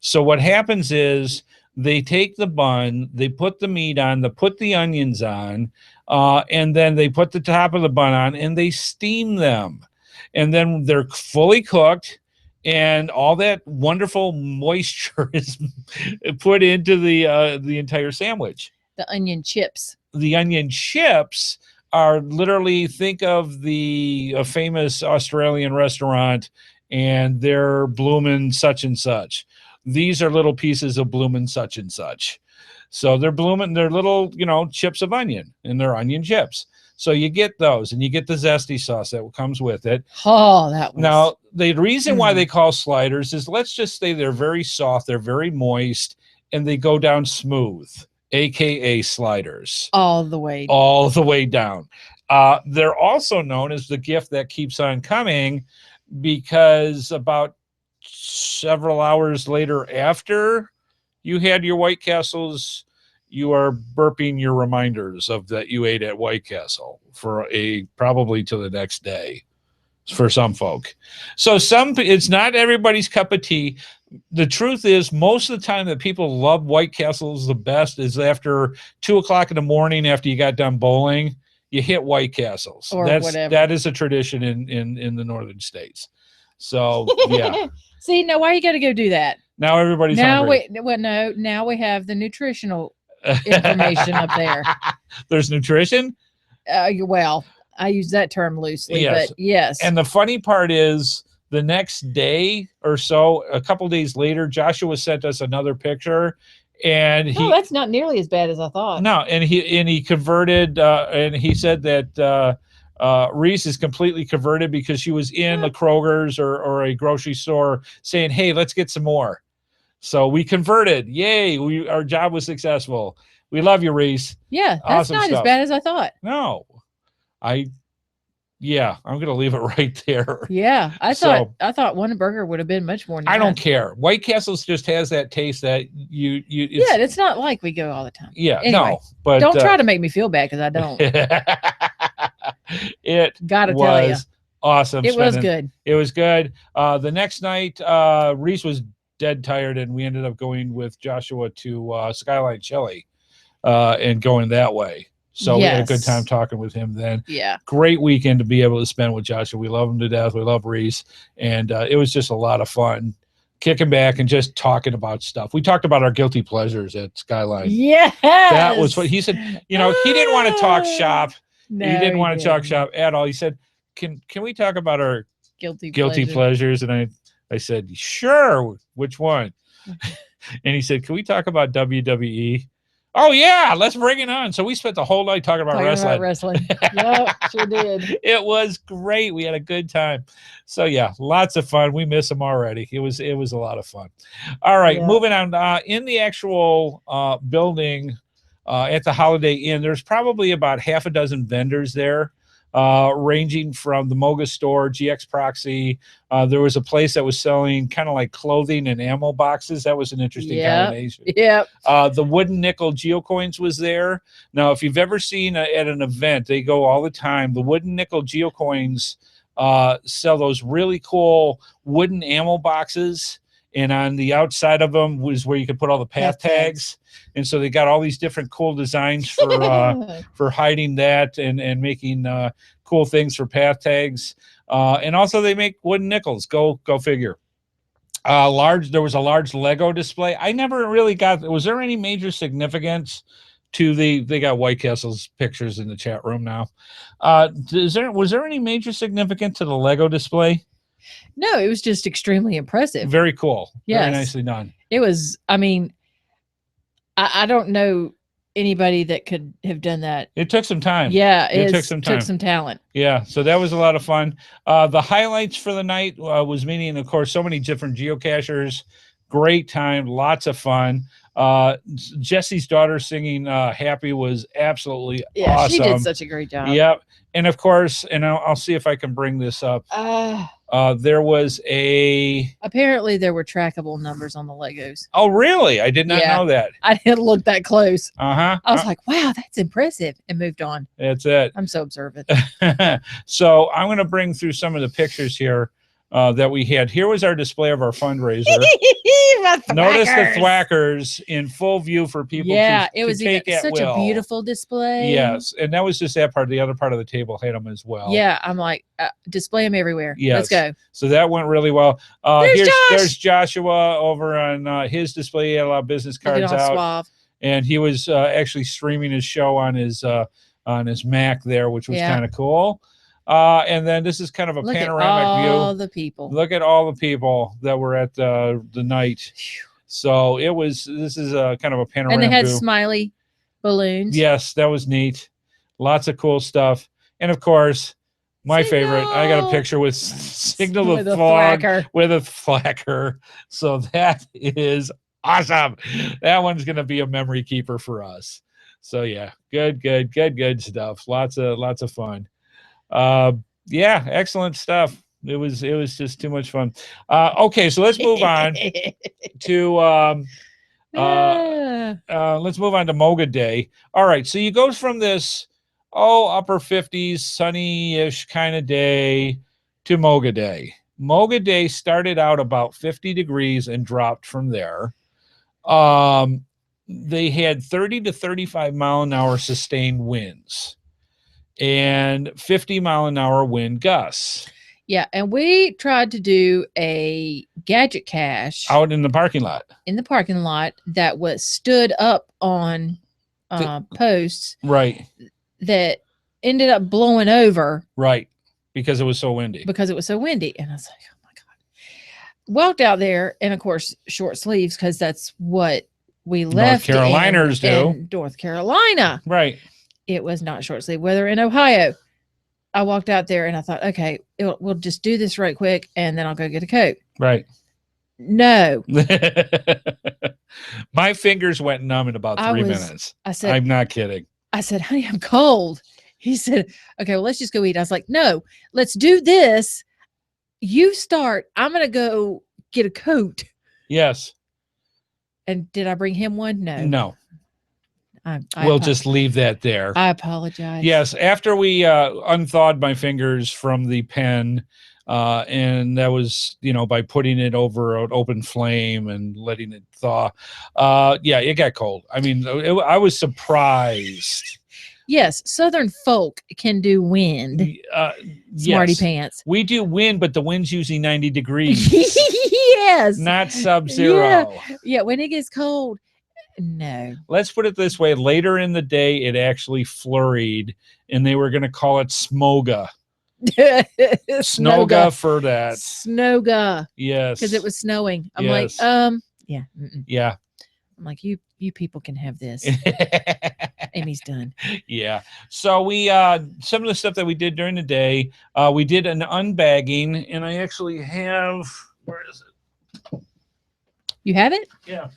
So what happens is they take the bun, they put the meat on, they put the onions on, and then they put the top of the bun on and they steam them. And then they're fully cooked and all that wonderful moisture is put into the entire sandwich. The onion chips. The onion chips are literally, think of a famous Australian restaurant and they're bloomin' such and such. These are little pieces of bloomin' such and such. So they're little, chips of onion, and they're onion chips. So you get those, and you get the zesty sauce that comes with it. Oh, that was... Now, the reason why they call sliders is, let's just say they're very soft, they're very moist, and they go down smooth. aka sliders, all the way. all the way down. They're also known as the gift that keeps on coming, because about several hours later after you had your White Castles, you are burping your reminders of that you ate at White Castle for probably to the next day for some folk. So it's not everybody's cup of tea. The truth is, most of the time that people love White Castles the best is after 2:00 in the morning, after you got done bowling, you hit White Castles. Or whatever. That is a tradition in the northern states. So yeah. See, now why you got to go do that? Now everybody's hungry. Now we have the nutritional information up there. There's nutrition? Well, I use that term loosely, Yes. but yes. And the funny part is, the next day or so, a couple days later, Joshua sent us another picture, and that's not nearly as bad as I thought. No, and he converted, and he said that Reese is completely converted because she was in the Kroger's or a grocery store saying, "Hey, let's get some more." So we converted. Yay! Our job was successful. We love you, Reese. Yeah, that's awesome not stuff. as bad as I thought. No, I'm gonna leave it right there. Yeah, I thought Whataburger would have been much more. I don't care. White Castles just has that taste that it's not like we go all the time. Yeah, anyway, no, but don't try to make me feel bad, because I don't. It gotta tell you, awesome. It was good. It was good. The next night, Reese was dead tired, and we ended up going with Joshua to Skyline Chili, and going that way. So we had a good time talking with him then. Yeah. Great weekend to be able to spend with Joshua. We love him to death. We love Reese. And it was just a lot of fun kicking back and just talking about stuff. We talked about our guilty pleasures at Skyline. Yes. That was what he said. He didn't want to talk shop. No, he didn't want to talk shop at all. He said, can we talk about our guilty pleasures? And I said, sure. Which one? And he said, can we talk about WWE? Oh yeah, let's bring it on. So we spent the whole night talking about wrestling. Yep, sure did. It was great. We had a good time. So yeah, lots of fun. We miss them already. It was a lot of fun. All right, moving on. In the actual building at the Holiday Inn, there's probably about half a dozen vendors there, ranging from the Moga store, GX Proxy. There was a place that was selling kind of like clothing and ammo boxes. That was an interesting combination. Yep. The wooden nickel geocoins was there. Now, if you've ever seen at an event, they go all the time. The wooden nickel geocoins sell those really cool wooden ammo boxes. And on the outside of them was where you could put all the path tags. And so they got all these different cool designs for hiding that and making cool things for path tags. And also they make wooden nickels. Go figure. There was a large Lego display. I never really was there any major significance to they got White Castle's pictures in the chat room now. Was there any major significance to the Lego display? No, it was just extremely impressive. Very cool. Yes. Very nicely done. It was, I don't know anybody that could have done that. It took some time. Yeah, it took some time. Took some talent. Yeah, so that was a lot of fun. The highlights for the night was meeting, of course, so many different geocachers. Great time, lots of fun. Jesse's daughter singing Happy was absolutely awesome. She did such a great job. Yep. And of course, and I'll see if I can bring this up. There was apparently there were trackable numbers on the Legos. Oh, really? I did not know that. I didn't look that close. I was like, wow, that's impressive, and moved on. That's it. I'm so observant. So I'm going to bring through some of the pictures here that we had. Here was our display of our fundraiser. Notice the thwackers in full view for people it was take such a beautiful display. Yes, and that was just that part. The other part of the table had them as well. Yeah, I'm like, display them everywhere. Yes. Let's go. So that went really well. There's Joshua over on his display. He had a lot of business cards out. Suave. And he was actually streaming his show on his Mac there, which was kind of cool. And then this is kind of a panoramic view. Look at all the people. Look at all the people that were at the night. So this is a kind of a panoramic view. And they had smiley balloons. Yes, that was neat. Lots of cool stuff. And of course, my favorite, I got a picture with Signal of Fog with a flacker. So that is Awesome. That one's going to be a memory keeper for us. So yeah, good stuff. Lots of fun. Yeah, excellent stuff. It was just too much fun. Okay, so let's move on to let's move on to Moga Day. All right, so you go from this upper 50s sunny-ish kind of day to Moga Day. Moga Day started out about 50 degrees and dropped from there. They had 30 to 35 mile an hour sustained winds and 50 mile an hour wind gusts. Yeah, and we tried to do a gadget cache out in the parking lot. In the parking lot that was stood up on posts. Right. That ended up blowing over. Right. Because it was so windy. And I was like, oh my God. Walked out there, and of course, short sleeves, because that's what we left. North Caroliners do. In North Carolina. Right. It was not short sleeve weather in Ohio. I walked out there and I thought, okay, we'll just do this right quick and then I'll go get a coat. Right. No. My fingers went numb in about 3 minutes. I said, I'm not kidding. I said, honey, I'm cold. He said, okay, well, let's just go eat. I was like, no, let's do this. You start. I'm going to go get a coat. Yes. And did I bring him one? No. No. We'll just leave that there. I apologize. Yes, after we unthawed my fingers from the pen, and that was, by putting it over an open flame and letting it thaw. Yeah, it got cold. I mean, I was surprised. Yes, Southern folk can do wind. Smarty pants. We do wind, but the wind's usually 90 degrees. Yes. Not sub-zero. Yeah, when it gets cold. No. Let's put it this way. Later in the day, it actually flurried, and they were going to call it Smoga. Snoga for that. Snoga. Yes. Because it was snowing. I'm like, yeah. Yeah. I'm like, you people can have this. Amy's done. Yeah. So we, some of the stuff that we did during the day, we did an unbagging, and I actually have, where is it? You have it? Yeah.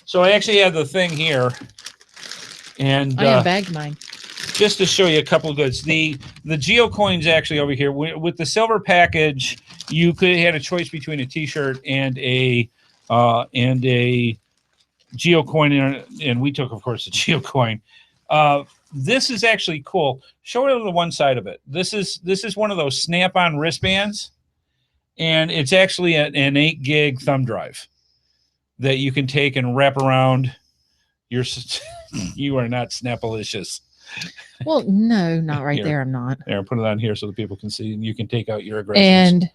So I actually have the thing here, and I bagged mine. Just to show you a couple of goods. The GeoCoin's actually over here with the silver package. You could had a choice between a T-shirt and a GeoCoin, and we took, of course, the GeoCoin. This is actually cool. Show it on the one side of it. This is one of those snap-on wristbands, and it's actually an 8 gig thumb drive that you can take and wrap around your. You are not Snapalicious. Well, no, not right there. I'm not. There, put it on here so the people can see, and you can take out your aggressions. And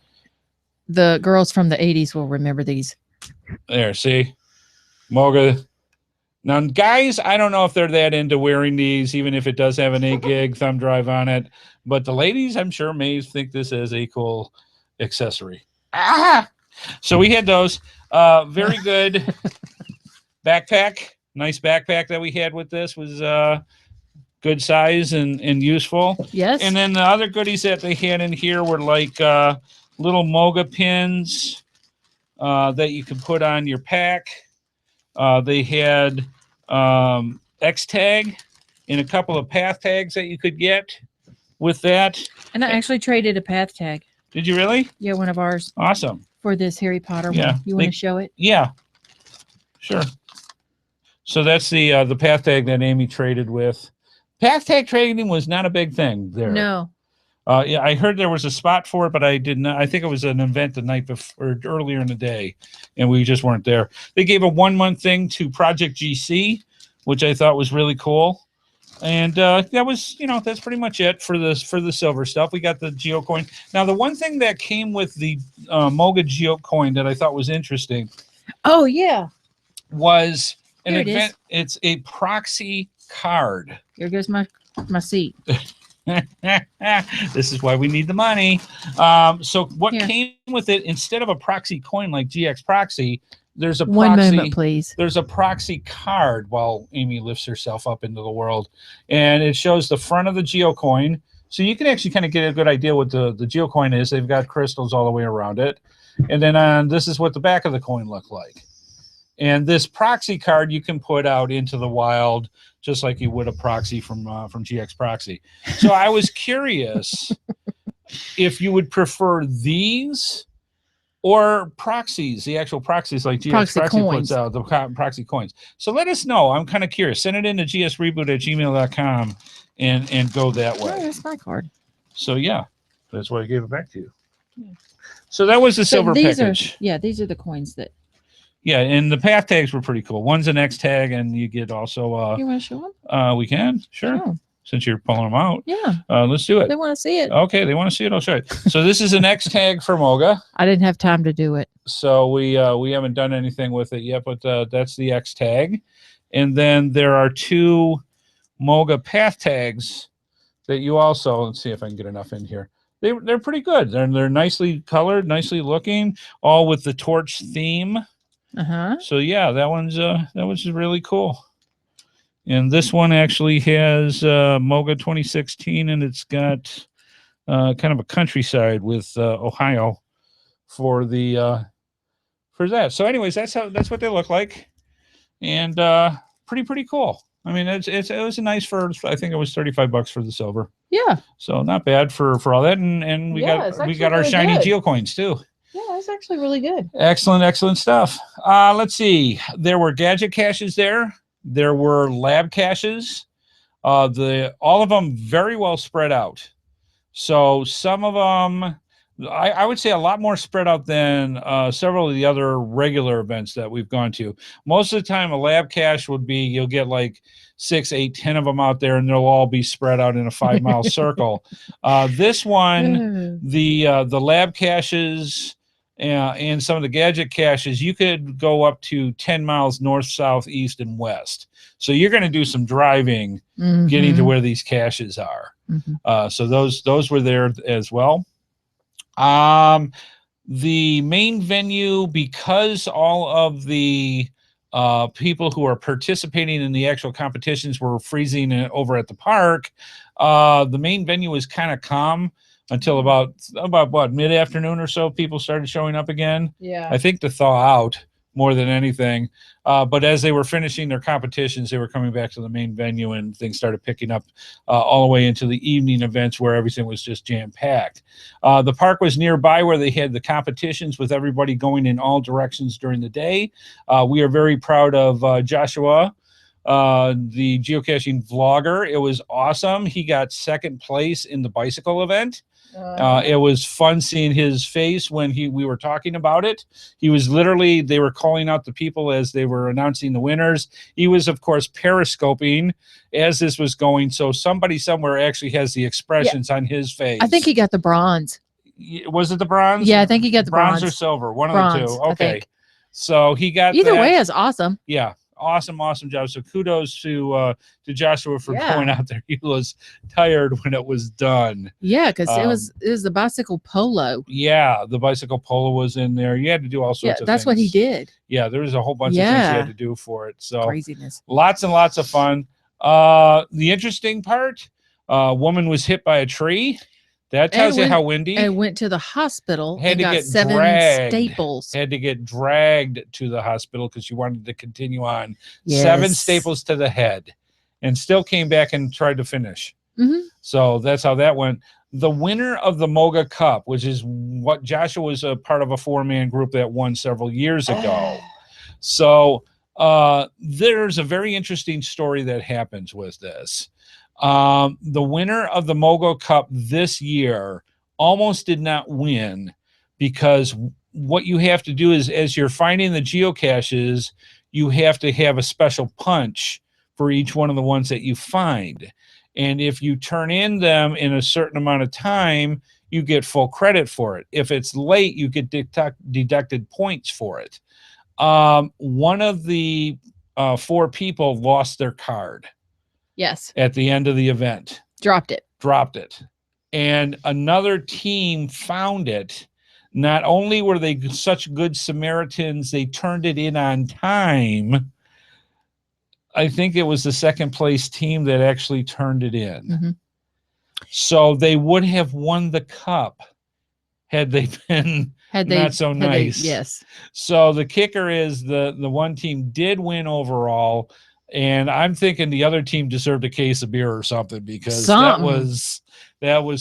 the girls from the 80s will remember these. There, see? Moga. Now, guys, I don't know if they're that into wearing these, even if it does have an 8 gig thumb drive on it. But the ladies, I'm sure, may think this is a cool accessory. Ah! So we had those. Very good backpack. Nice backpack that we had with this was good size and useful. Yes. And then the other goodies that they had in here were like little Moga pins that you could put on your pack. They had X-Tag and a couple of path tags that you could get with that. And I actually traded a path tag. Did you really? Yeah, one of ours. Awesome. For this Harry Potter one. You want to show it? Yeah. Sure. So that's the path tag that Amy traded with. Path tag trading was not a big thing there. No. Yeah, I heard there was a spot for it, but I did not. I think it was an event the night before, or earlier in the day, and we just weren't there. They gave a 1-month thing to Project GC, which I thought was really cool. And that was, that's pretty much it for the silver stuff. We got the GeoCoin. Now, the one thing that came with the Moga GeoCoin that I thought was interesting. Oh, yeah. Was an event. It's a proxy card. Here goes my seat. This is why we need the money. So what came with it, instead of a proxy coin like GX Proxy, there's a proxy. One moment, please. There's a proxy card while Amy lifts herself up into the world. And it shows the front of the GeoCoin. So you can actually kind of get a good idea what the GeoCoin is. They've got crystals all the way around it. And then this is what the back of the coin looked like. And this proxy card you can put out into the wild just like you would a proxy from GX Proxy. So I was curious if you would prefer these or proxies, the actual proxies like GX Proxy puts out, the proxy coins. So let us know. I'm kind of curious. Send it in to gsreboot@gmail.com and go that way. Oh, that's my card. So yeah, that's why I gave it back to you. Yeah. So that was the silver package. These are the coins that. Yeah, and the path tags were pretty cool. One's an X tag, and you get also. You want to show them? We can, sure. Oh. Since you're pulling them out. Yeah. Let's do it. They want to see it. Okay, they want to see it. I'll show it. So this is an X tag for Moga. I didn't have time to do it. So we haven't done anything with it yet, but that's the X tag. And then there are 2 Moga path tags that you also, let's see if I can get enough in here. They're pretty good. They're nicely colored, nicely looking, all with the torch theme. So yeah, that one's really cool. And this one actually has Moga 2016, and it's got kind of a countryside with Ohio for that. So anyways, that's what they look like, and pretty cool. I mean, it was a nice I think it was $35 for the silver. Yeah. So not bad for all that, and we got our really shiny Geo coins too. Yeah, that's actually really good. Excellent stuff. Let's see. There were gadget caches there. There were lab caches. All of them very well spread out. So some of them, I would say a lot more spread out than several of the other regular events that we've gone to. Most of the time, a lab cache would be, you'll get like 6, 8, 10 of them out there, and they'll all be spread out in a 5-mile circle. This one, the lab caches and some of the gadget caches, you could go up to 10 miles north, south, east, and west. So you're going to do some driving getting to where these caches are. So those were there as well. The main venue, because all of the people who are participating in the actual competitions were freezing over at the park, the main venue was kind of calm until about what, mid-afternoon or so. People started showing up again. Yeah, I think to thaw out more than anything. But as they were finishing their competitions, they were coming back to the main venue, and things started picking up all the way into the evening events where everything was just jam-packed. The park was nearby where they had the competitions with everybody going in all directions during the day. We are very proud of Joshua, the geocaching vlogger. It was awesome. He got second place in the bicycle event. It was fun seeing his face when we were talking about it. He was literally, they were calling out the people as they were announcing the winners. He was, of course, periscoping as this was going. So somebody somewhere actually has the expressions on his face. I think he got the bronze. Was it the bronze? Yeah, I think he got the bronze. Bronze or silver, one of the two. Okay. So he got either way is awesome. Yeah. Awesome job. So kudos to Joshua for going out there. He was tired when it was done. Yeah, because it was the bicycle polo. Yeah, the bicycle polo was in there. You had to do all sorts of things. That's what he did. Yeah, there was a whole bunch of things he had to do for it. So craziness. Lots and lots of fun. The interesting part, a woman was hit by a tree. That tells you how windy. And went to the hospital and got 7 staples. Had to get dragged to the hospital because she wanted to continue on. 7 staples to the head, and still came back and tried to finish. So that's how that went. The winner of the Moga Cup, which is what Joshua was a part of, a 4-man group that won several years ago. So there's a very interesting story that happens with this. The winner of the Moga Cup this year almost did not win, because what you have to do is, as you're finding the geocaches, you have to have a special punch for each one of the ones that you find. And if you turn in them in a certain amount of time, you get full credit for it. If it's late, you get deducted points for it. One of the 4 people lost their card. Yes. At the end of the event. Dropped it. And another team found it. Not only were they such good Samaritans, they turned it in on time. I think it was the second place team that actually turned it in. So they would have won the cup had they not so nice. Yes. So the kicker is the one team did win overall, and I'm thinking the other team deserved a case of beer or something, because that was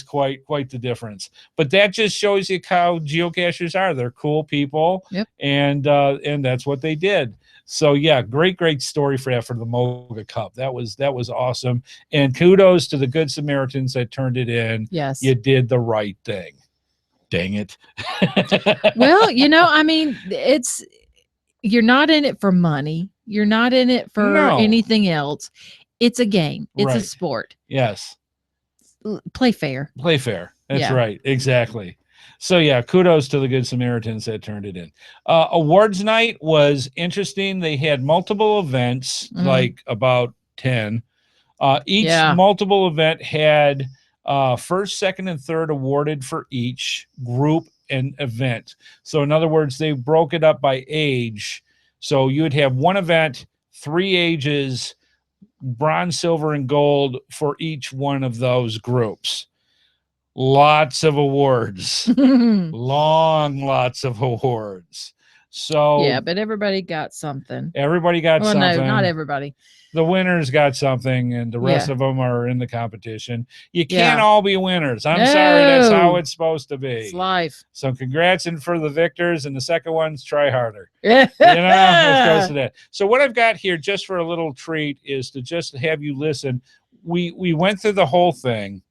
quite the difference. But that just shows you how geocachers are. They're cool people. Yep. And that's what they did. So yeah, great story for the Moga Cup. That was awesome. And kudos to the Good Samaritans that turned it in. Yes. You did the right thing. Dang it. Well, I mean, you're not in it for money. You're not in it for anything else. It's a game. It's a sport. Yes. Play fair. Play fair. That's right. Exactly. So yeah, kudos to the Good Samaritans that turned it in. Awards night was interesting. They had multiple events, like about 10. Each multiple event had first, second, and third awarded for each group and event. So in other words, they broke it up by age. So you would have one event, 3 ages, bronze, silver, and gold for each one of those groups. Lots of awards. Lots of awards. So yeah, but everybody got something. Everybody got something. No, not everybody. The winners got something, and the rest of them are in the competition. You can't all be winners. I'm sorry, that's how it's supposed to be. It's life. So congrats and for the victors, and the second one's try harder. Let's go to that. So what I've got here, just for a little treat, is to just have you listen. We went through the whole thing,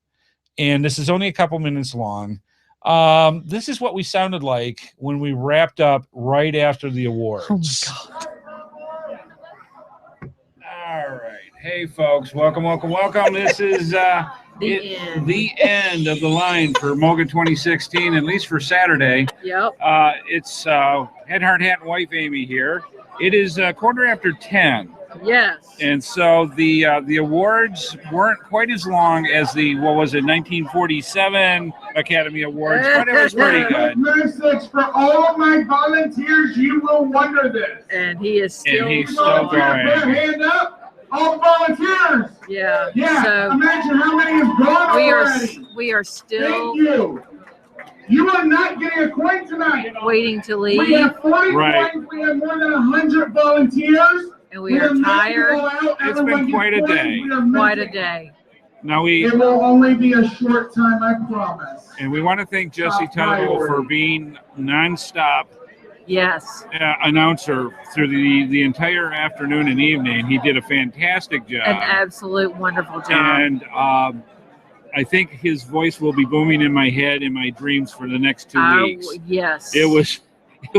and this is only a couple minutes long. This is what we sounded like when we wrapped up right after the awards. Oh my God. All right. Hey, folks. Welcome. This is the end of the line for Moga 2016, at least for Saturday. Yep. It's HeadHardHat and wife Amy here. It is 10:15. Yes. And so the awards weren't quite as long as the 1947 Academy Awards, but it was pretty good. Message for all my volunteers, you will wonder this. And he is still, going. Put a hand up. All volunteers. Yeah. Yeah. So imagine how many have gone already. We are still. Thank you. You are not getting a coin tonight. Waiting to leave. We have 40 coins. We have more than 100 volunteers. And we are tired. It's been quite a day. Quite a day. Now it will only be a short time, I promise. And we want to thank Jesse Tuttle for being nonstop announcer through the entire afternoon and evening. He did a fantastic job. An absolute wonderful job. And I think his voice will be booming in my head in my dreams for the next 2 weeks. Yes. It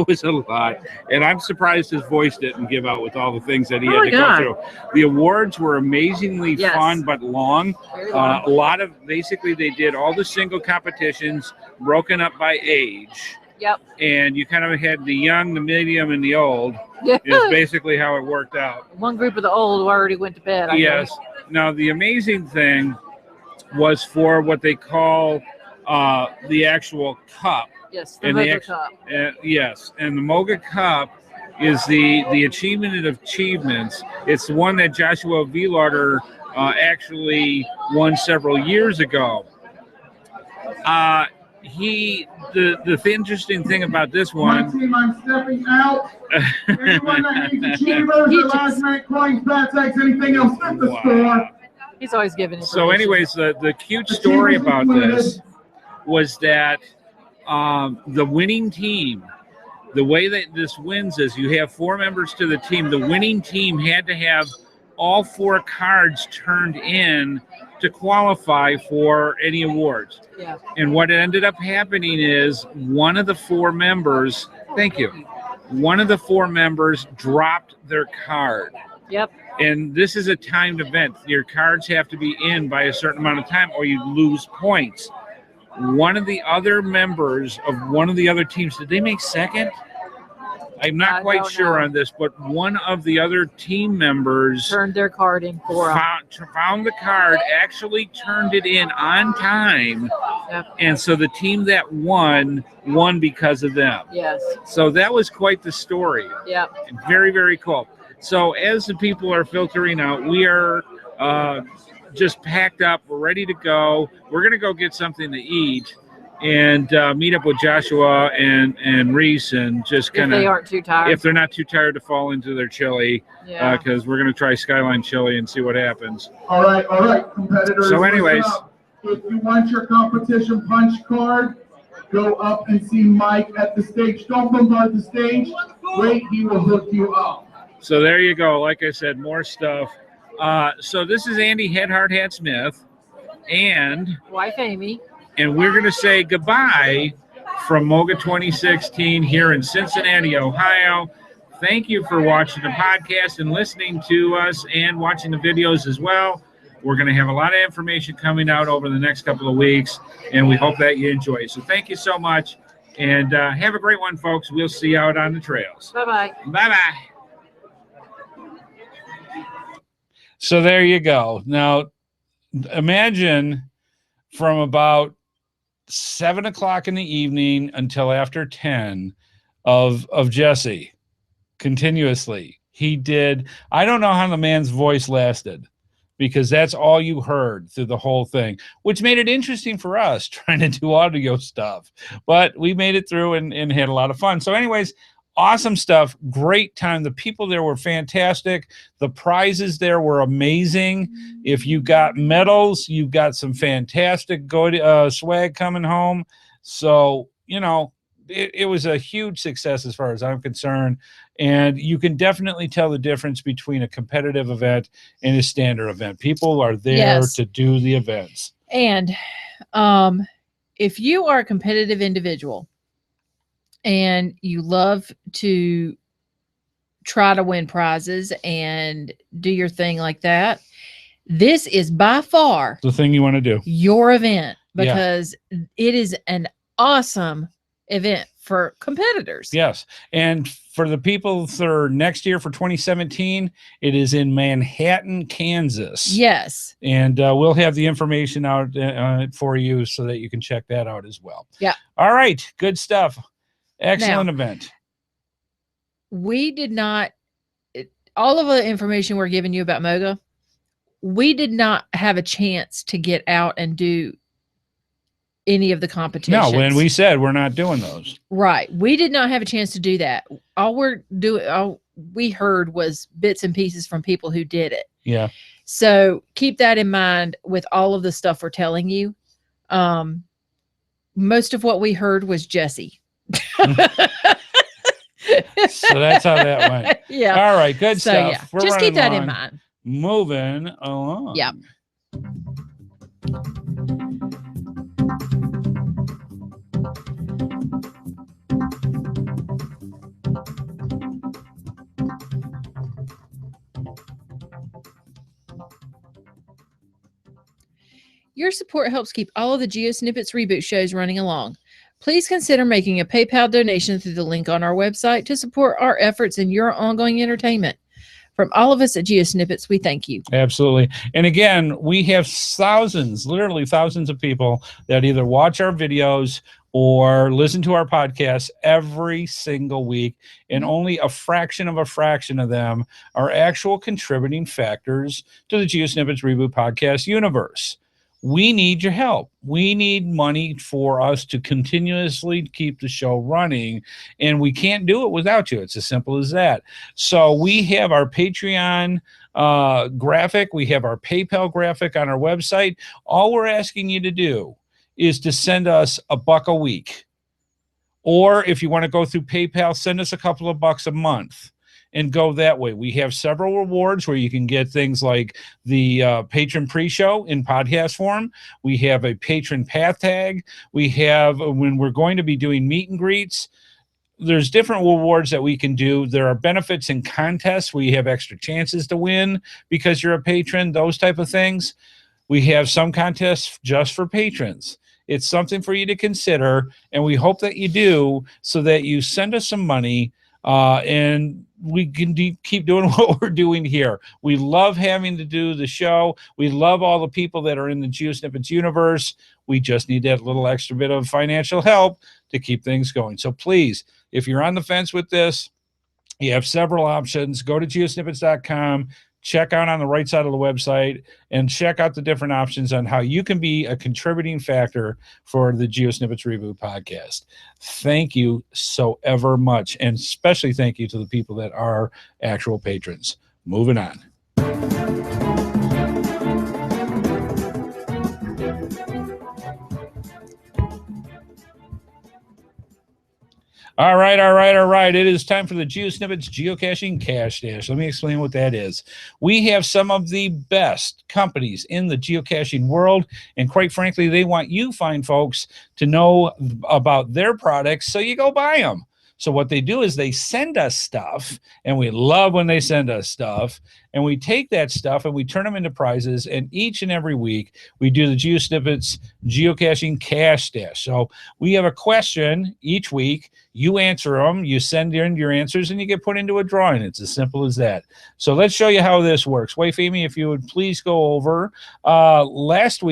was a lot. And I'm surprised his voice didn't give out with all the things that he had to go through. The awards were amazingly fun but long. A lot of, basically they did all the single competitions broken up by age. Yep. And you kind of had the young, the medium, and the old. Is basically how it worked out. One group of the old already went to bed. Yes. Now, the amazing thing was for what they call the actual cup. Yes, the Moga Cup. Yes, and the Moga Cup is the achievement of achievements. It's the one that Joshua Vilarder actually won several years ago. The interesting thing about this one. My team, I'm stepping out. Anyone that needs achievers or last minute coins, bats, eggs, anything else at the store. He's always giving it. So, anyways, the cute story about this was that the winning team, the way that this wins is you have 4 members to the team. The winning team had to have all 4 cards turned in to qualify for any awards. Yeah. And what ended up happening is one of the 4 members, one of the 4 members dropped their card. Yep. And this is a timed event. Your cards have to be in by a certain amount of time or you lose points. One of the other members of one of the other teams, did they make second? I'm not quite sure on this, but one of the other team members turned their card in for found the card, actually turned it in on time, and so the team that won because of them. Yes. So that was quite the story. Yeah. Very, very cool. So as the people are filtering out, we are just packed up. We're ready to go. We're going to go get something to eat. and meet up with Joshua and Reese, and just kind of, if they aren't too tired. if they're not too tired to fall into their chili, because we're going to try Skyline Chili and see what happens. All right, competitors. So anyways, if you want your competition punch card, go up and see Mike at the stage. Don't bombard the stage. Wait, he will hook you up. So there you go. Like I said, more stuff. So this is Andy HeadHardHat Smith and wife Amy. And we're going to say goodbye from Moga 2016 here in Cincinnati, Ohio. Thank you for watching the podcast and listening to us and watching the videos as well. We're going to have a lot of information coming out over the next couple of weeks, and we hope that you enjoy it. So thank you so much, and have a great one, folks. We'll see you out on the trails. Bye-bye. Bye-bye. So there you go. Now, imagine from about 7 o'clock in the evening until after 10 of Jesse continuously. He did. I don't know how the man's voice lasted, because that's all you heard through the whole thing, which made it interesting for us trying to do audio stuff. But we made it through and had a lot of fun. So anyways, awesome stuff. Great time. The people there were fantastic. The prizes there were amazing. If you got medals, you got some fantastic swag coming home. So, you know, it was a huge success as far as I'm concerned. And you can definitely tell the difference between a competitive event and a standard event. People are there to do the events. And if you are a competitive individual and you love to try to win prizes and do your thing like that, this is by far the thing you want to do. Your event, because it is an awesome event for competitors. Yes. And for the people for next year, for 2017, it is in Manhattan, Kansas. Yes. And we'll have the information out for you so that you can check that out as well. Yeah. All right. Good stuff. Excellent event. We did not, all of the information we're giving you about Moga, we did not have a chance to get out and do any of the competitions. No, when we said we're not doing those. Right. We did not have a chance to do that. All we heard was bits and pieces from people who did it. Yeah. So keep that in mind with all of the stuff we're telling you. Most of what we heard was Jesse. So that's how that went. Yeah. All right. Good stuff. Yeah. We're just keep that in along. mind. Moving along. Yeah. Your support helps keep all of the GeoSnippits Reboot shows running along. Please consider making a PayPal donation through the link on our website to support our efforts in your ongoing entertainment. From all of us at GeoSnippits, we thank you. Absolutely. And again, we have thousands, literally thousands of people that either watch our videos or listen to our podcasts every single week, and only a fraction of them are actual contributing factors to the GeoSnippits Reboot Podcast universe. We need your help. We need money for us to continuously keep the show running, and we can't do it without you. It's as simple as that. So we have our Patreon graphic. We have our PayPal graphic on our website. All we're asking you to do is to send us $1 a week. Or if you want to go through PayPal, send us a couple of bucks a month and go that way. We have several rewards where you can get things like the patron pre-show in podcast form. We have a patron path tag. We have, when we're going to be doing meet and greets, there's different rewards that we can do. There are benefits in contests where you have extra chances to win because you're a patron, those type of things. We have some contests just for patrons. It's something for you to consider, and we hope that you do, so that you send us some money and we can keep doing what we're doing here. We love having to do the show. We love all the people that are in the GeoSnippits universe. We just need that little extra bit of financial help to keep things going. So please, if you're on the fence with this, you have several options. Go to geosnippets.com. check out on the right side of the website and check out the different options on how you can be a contributing factor for the GeoSnippits Reboot podcast. Thank you so ever much, and especially thank you to the people that are actual patrons. Moving on. All right. It is time for the GeoSnippits Geocaching Cash Dash. Let me explain what that is. We have some of the best companies in the geocaching world, and quite frankly, they want you fine folks to know about their products, so you go buy them. So what they do is they send us stuff, and we love when they send us stuff, and we take that stuff and we turn them into prizes, and each and every week we do the GeoSnippits Geocaching Cash Dash. So we have a question each week. You answer them, you send in your answers, and you get put into a drawing. It's as simple as that. So let's show you how this works. Wife Amy, if you would please go over last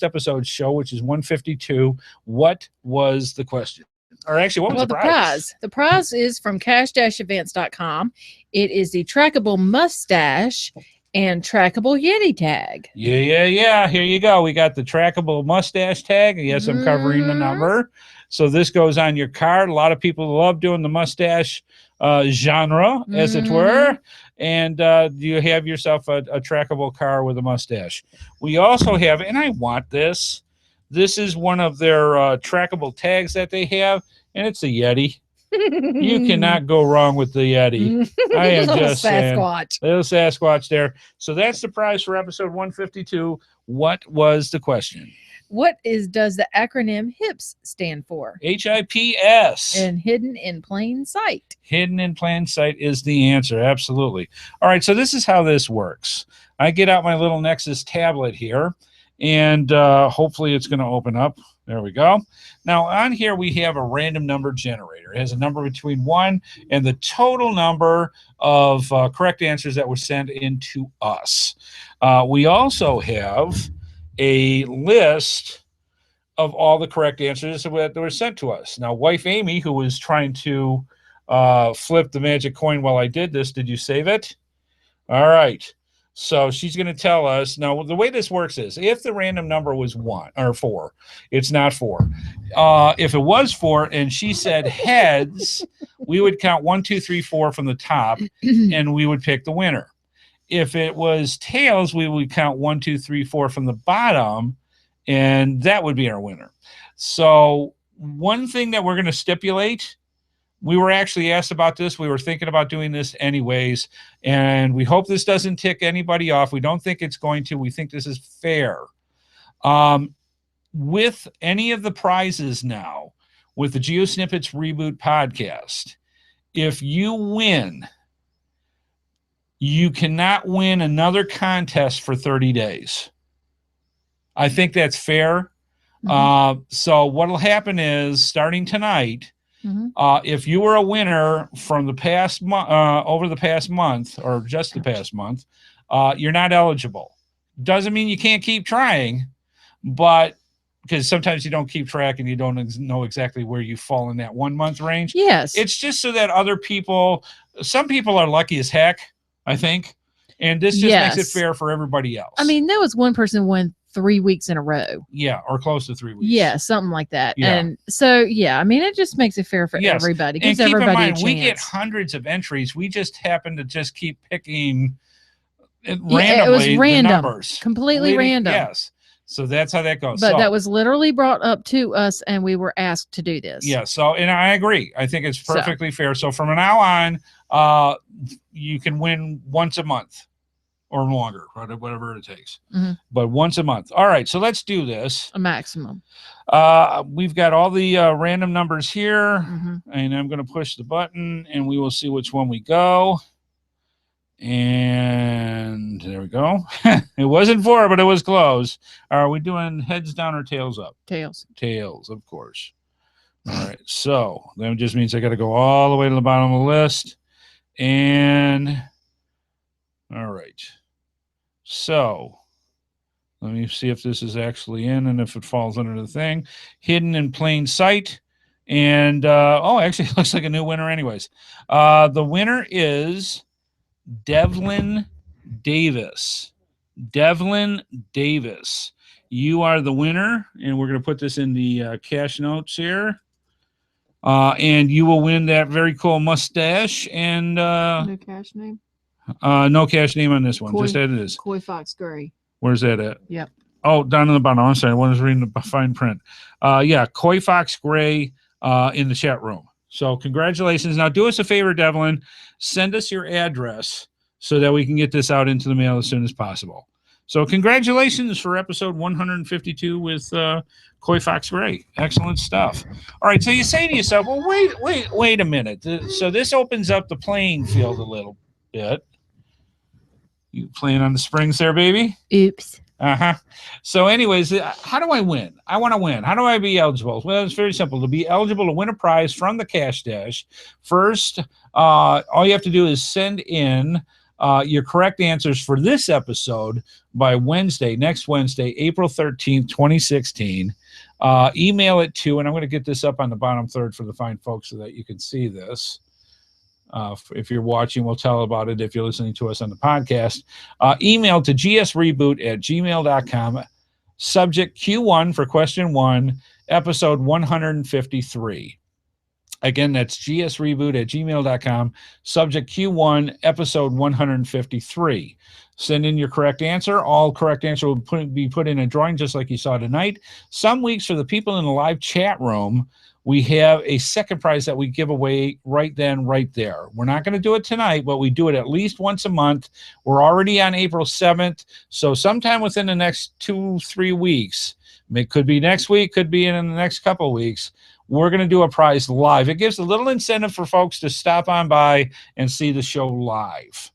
episode's show, which is 152, what was the question? Or actually, what was the prize? The prize is from cash-events.com. It is the trackable mustache and trackable Yeti tag. Yeah. Here you go. We got the trackable mustache tag. Yes, I'm covering the number. So this goes on your card. A lot of people love doing the mustache genre, as it were. And you have yourself a trackable car with a mustache. We also have, and I want this. This is one of their trackable tags that they have, and it's a Yeti. You cannot go wrong with the Yeti. I am just saying. Little Sasquatch there. So that's the prize for episode 152. What was the question? What does the acronym HIPS stand for? HIPS. And hidden in plain sight. Hidden in plain sight is the answer. Absolutely. All right, so this is how this works. I get out my little Nexus tablet here, and hopefully it's going to open up. There we go. Now on here we have a random number generator. It has a number between 1 and the total number of correct answers that were sent in to us. We also have a list of all the correct answers that were sent to us. Now, wife Amy, who was trying to flip the magic coin while I did this, did you save it? All right. So she's going to tell us. Now, the way this works is if the random number was 1 or 4, it's not 4. If it was 4 and she said heads, we would count 1, 2, 3, 4 from the top, and we would pick the winner. If it was tails, we would count 1, 2, 3, 4 from the bottom, and that would be our winner. So one thing that we're going to stipulate, we were actually asked about this. We were thinking about doing this anyways, and we hope this doesn't tick anybody off. We don't think it's going to. We think this is fair. With any of the prizes now, with the GeoSnippits Reboot Podcast, if you win, you cannot win another contest for 30 days. I think that's fair. So what will happen is, starting tonight, if you were a winner from the past over the past month, or just the past month, you're not eligible. Doesn't mean you can't keep trying, but because sometimes you don't keep track and you don't know exactly where you fall in that 1 month range. Yes. It's just so that other people, some people are lucky as heck, I think. And this just makes it fair for everybody else. I mean, there was one person won 3 weeks in a row. Yeah, or close to 3 weeks. Yeah, something like that. Yeah. And so, yeah, I mean, it just makes it fair for everybody. Gives and keep everybody in mind, a chance. we get hundreds of entries. We just happen to just keep picking randomly. It was random. The numbers. Completely random. Yes. So that's how that goes. But that was literally brought up to us, and we were asked to do this. Yeah. So, and I agree. I think it's perfectly fair. So from now on, you can win once a month or longer, whatever it takes. But once a month. All right. So let's do this. A maximum. We've got all the random numbers here, and I'm going to push the button, and we will see which one we go. And there we go. It wasn't 4, but it was close. Are we doing heads down or tails up? Tails. Tails, of course. All right. So that just means I got to go all the way to the bottom of the list. And all right. So let me see if this is actually in and if it falls under the thing. Hidden in plain sight. And actually, it looks like a new winner anyways. The winner is Devlin Davis. Devlin Davis. You are the winner, and we're going to put this in the cash notes here. And you will win that very cool mustache and No cash name. no cash name on this one. Koi- Just as it is. Koi Fox Gray. Where's that at? Yep. Oh, down in the bottom. I'm sorry. I was reading the fine print. Yeah, Koi Fox Gray in the chat room. So congratulations. Now do us a favor, Devlin. Send us your address so that we can get this out into the mail as soon as possible. So congratulations for episode 152 with Koi Fox Gray. Excellent stuff. All right, so you say to yourself, well, wait a minute. So this opens up the playing field a little bit. You playing on the springs there, baby? Oops. Uh-huh. So anyways, how do I win? I want to win. How do I be eligible? Well, it's very simple. To be eligible to win a prize from the Cash Dash, first, all you have to do is send in your correct answers for this episode by next Wednesday, April 13th, 2016. Email it to, and I'm going to get this up on the bottom third for the fine folks so that you can see this. If you're watching, we'll tell about it if you're listening to us on the podcast. Email to gsreboot@gmail.com. Subject Q1 for question 1, episode 153. Again, that's gsreboot@gmail.com. Subject Q1, episode 153. Send in your correct answer. All correct answer will be put in a drawing just like you saw tonight. Some weeks for the people in the live chat room, we have a second prize that we give away right then, right there. We're not going to do it tonight, but we do it at least once a month. We're already on April 7th. So sometime within the next 2-3 weeks, it could be next week, could be in the next couple of weeks, we're going to do a prize live. It gives a little incentive for folks to stop on by and see the show live.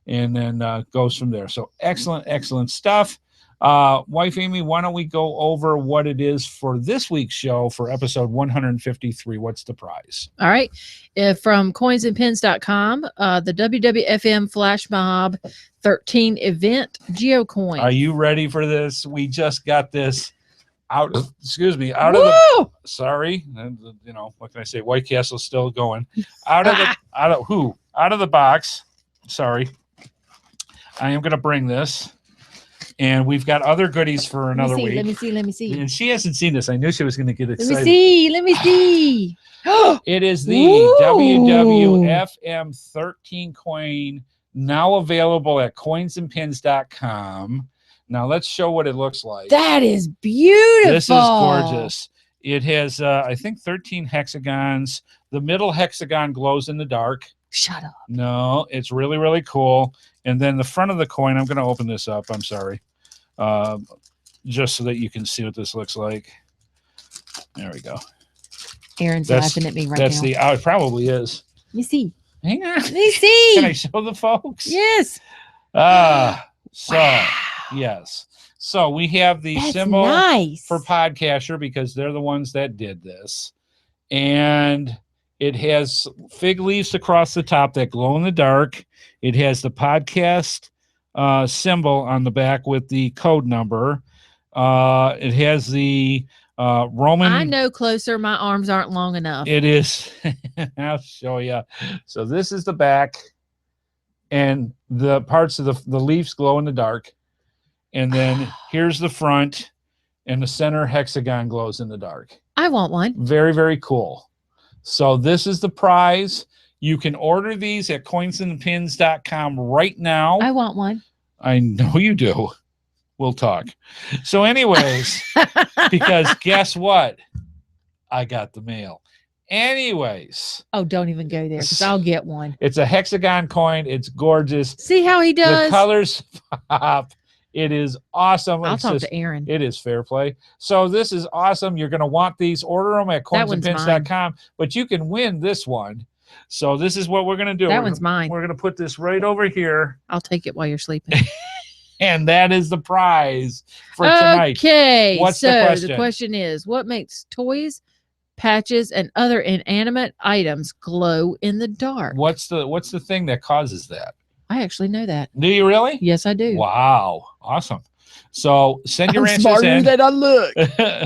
And then goes from there. So excellent stuff. Wife Amy, why don't we go over what it is for this week's show for episode 153? What's the prize? All right. From coinsandpins.com, the WWFM Flash Mob 13 event GeoCoin. Are you ready for this? We just got this out of the sorry. You know, what can I say? White Castle's still going. Out of the box. Sorry. I am going to bring this. And we've got other goodies for another week. Let me see. And she hasn't seen this. I knew she was going to get excited. Let me see. It is the WWFM 13 coin, now available at coinsandpins.com. Now let's show what it looks like. That is beautiful. This is gorgeous. It has, I think, 13 hexagons. The middle hexagon glows in the dark. Shut up. No, it's really, really cool. And then the front of the coin, I'm going to open this up. I'm sorry. Just so that you can see what this looks like. There we go. Aaron's laughing at me right that's now. It probably is. Let me see. Hang on. Let me see. Can I show the folks? Yes. Yes. So we have the That's symbol nice. for Podcaster because they're the ones that did this. And it has fig leaves across the top that glow in the dark. It has the podcast symbol on the back with the code number. It has the Roman. I know closer. My arms aren't long enough. It is. I'll show you. So this is the back, and the parts of the leaves glow in the dark. And then here's the front, and the center hexagon glows in the dark. I want one. Very, very cool. So this is the prize. You can order these at coinsandpins.com right now. I want one. I know you do. We'll talk. So anyways, because guess what? I got the mail. Anyways. Oh, don't even go there because I'll get one. It's a hexagon coin. It's gorgeous. See how he does? The colors pop. It is awesome. I'll talk to Aaron. It is fair play. So this is awesome. You're going to want these. Order them at coinsandpins.com. But you can win this one. So this is what we're going to do. That one's mine. We're going to put this right over here. I'll take it while you're sleeping. And that is the prize for tonight. Okay. What's so the question? The question is, what makes toys, patches, and other inanimate items glow in the dark? What's the thing that causes that? I actually know that. Do you really? Yes, I do. Wow. Awesome. So send your I'm answers smarter in. than I look.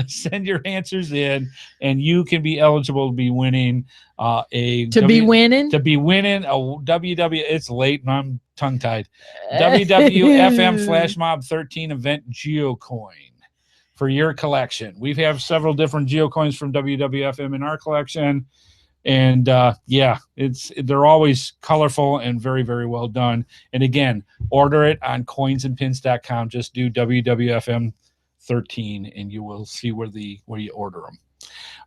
Send your answers in, and you can be eligible to be winning a winning. to be winning a WW. It's late and I'm tongue tied. WWFM Flash Mob 13 event geocoin for your collection. We have several different geocoins from WWFM in our collection. And they're always colorful and very, very well done. And again, order it on coinsandpins.com. Just do WWFM 13 and you will see where you order them.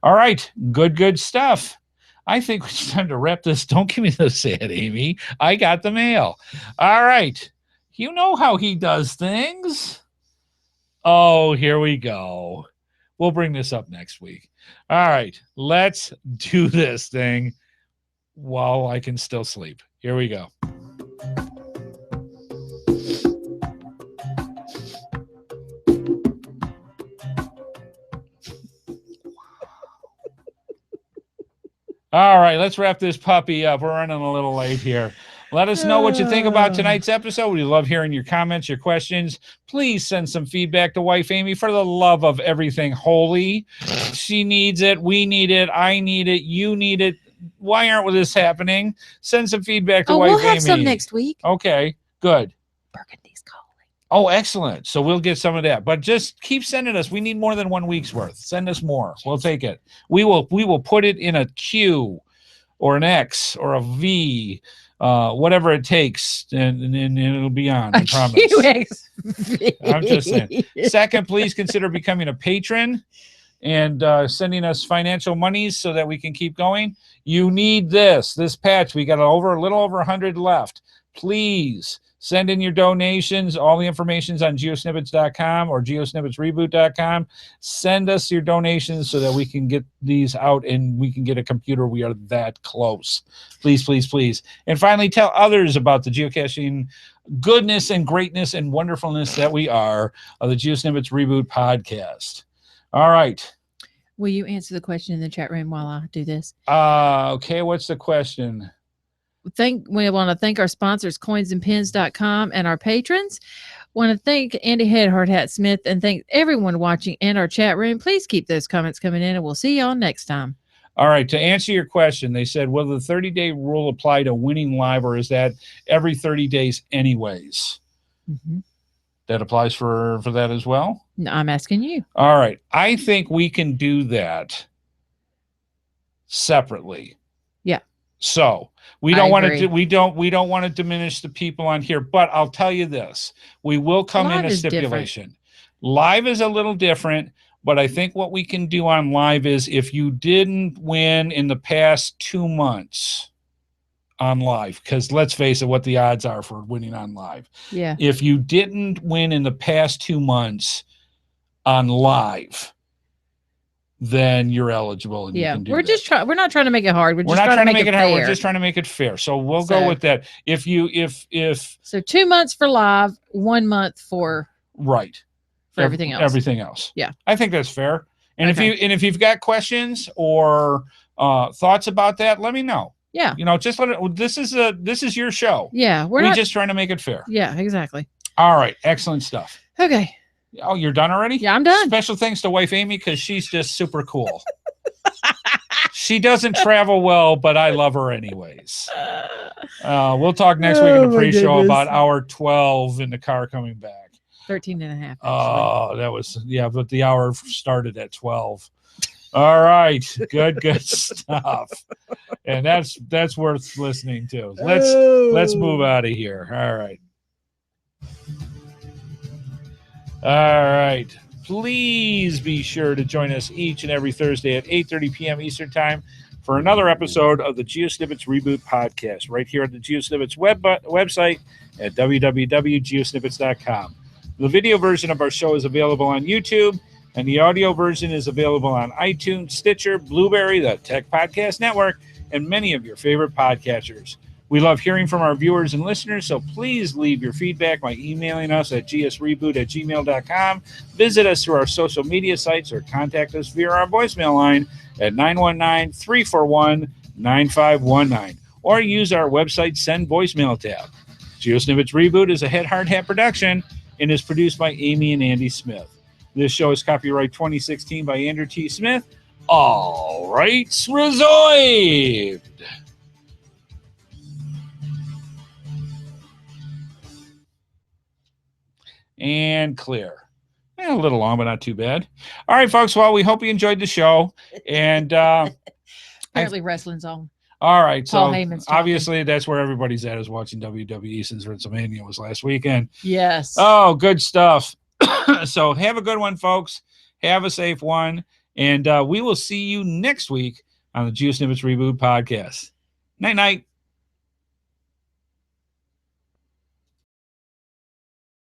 All right, good stuff. I think it's time to wrap this. Don't give me the sad, Amy. I got the mail. All right. You know how he does things. Oh, here we go. We'll bring this up next week. All right, let's do this thing while I can still sleep. Here we go. All right, let's wrap this puppy up. We're running a little late here. Let us know what you think about tonight's episode. We love hearing your comments, your questions. Please send some feedback to wife Amy for the love of everything holy. She needs it. We need it. I need it. You need it. Why aren't this happening? Send some feedback to wife Amy. We'll have some next week. Okay, good. Burgundy's calling. Oh, excellent. So we'll get some of that. But just keep sending us. We need more than 1 week's worth. Send us more. We'll take it. We will put it in a Q or an X or a V. Whatever it takes, and it'll be on. I promise. I'm just saying. Second, please consider becoming a patron and sending us financial monies so that we can keep going. You need this patch. We got a little over 100 left. Please send in your donations. All the information's on geosnippets.com or geosnippetsreboot.com. Send us your donations so that we can get these out and we can get a computer. We are that close. Please, please, please. And finally, tell others about the geocaching goodness and greatness and wonderfulness that we are of the GeoSnippits Reboot Podcast. All right. Will you answer the question in the chat room while I do this? Okay, what's the question? We want to thank our sponsors, coinsandpins.com, and our patrons. Want to thank Andy HeadHardHat Smith and thank everyone watching and our chat room. Please keep those comments coming in, and we'll see y'all next time. All right. To answer your question, they said, will the 30-day rule apply to winning live, or is that every 30 days anyways? Mm-hmm. That applies for that as well? No, I'm asking you. All right. I think we can do that separately. Yeah. So we don't want to we don't want to diminish the people on here, but I'll tell you this: we will come in a stipulation. Live is a little different, but I think what we can do on live is if you didn't win in the past 2 months on live, because let's face it, what the odds are for winning on live. Yeah. If you didn't win in the past 2 months on live, then you're eligible. And yeah, you can do we're that. just trying. We're not trying to make it hard. We're not just trying to make it hard. fair. We're just trying to make it fair. So we'll go with that. If so 2 months for live, 1 month for everything else. Everything else. Yeah, I think that's fair. And if you've got questions or thoughts about that, let me know. Yeah. Just let it. This is your show. Yeah, we're just trying to make it fair. Yeah, exactly. All right, excellent stuff. Okay. Oh, you're done already? Yeah, I'm done. Special thanks to wife Amy because she's just super cool. She doesn't travel well, but I love her anyways. We'll talk next week in the pre-show about hour 12 in the car coming back. 13 and a half. Actually. Oh, that was, but the hour started at 12. All right. Good stuff. And that's worth listening to. Let's move out of here. All right. All right. Please be sure to join us each and every Thursday at 8:30 p.m. Eastern Time for another episode of the GeoSnippits Reboot Podcast right here at the GeoSnippits website at www.geosnippets.com. The video version of our show is available on YouTube, and the audio version is available on iTunes, Stitcher, Blueberry, the Tech Podcast Network, and many of your favorite podcatchers. We love hearing from our viewers and listeners, so please leave your feedback by emailing us at gsreboot@gmail.com. Visit us through our social media sites or contact us via our voicemail line at 919-341-9519 or use our website Send Voicemail tab. GeoSnippits Reboot is a HeadHardHat production. and is produced by Amy and Andy Smith. This show is copyright 2016 by Andrew T. Smith. All rights reserved. And clear. A little long, but not too bad. All right, folks. Well, we hope you enjoyed the show. And Apparently wrestling's on. all right. Paul So Heyman's talking. obviously that's where everybody's at, is watching WWE since WrestleMania was last weekend. Yes. Oh, good stuff. So have a good one, folks. Have a safe one. And we will see you next week on the GeoSnippits Reboot Podcast. Night, night.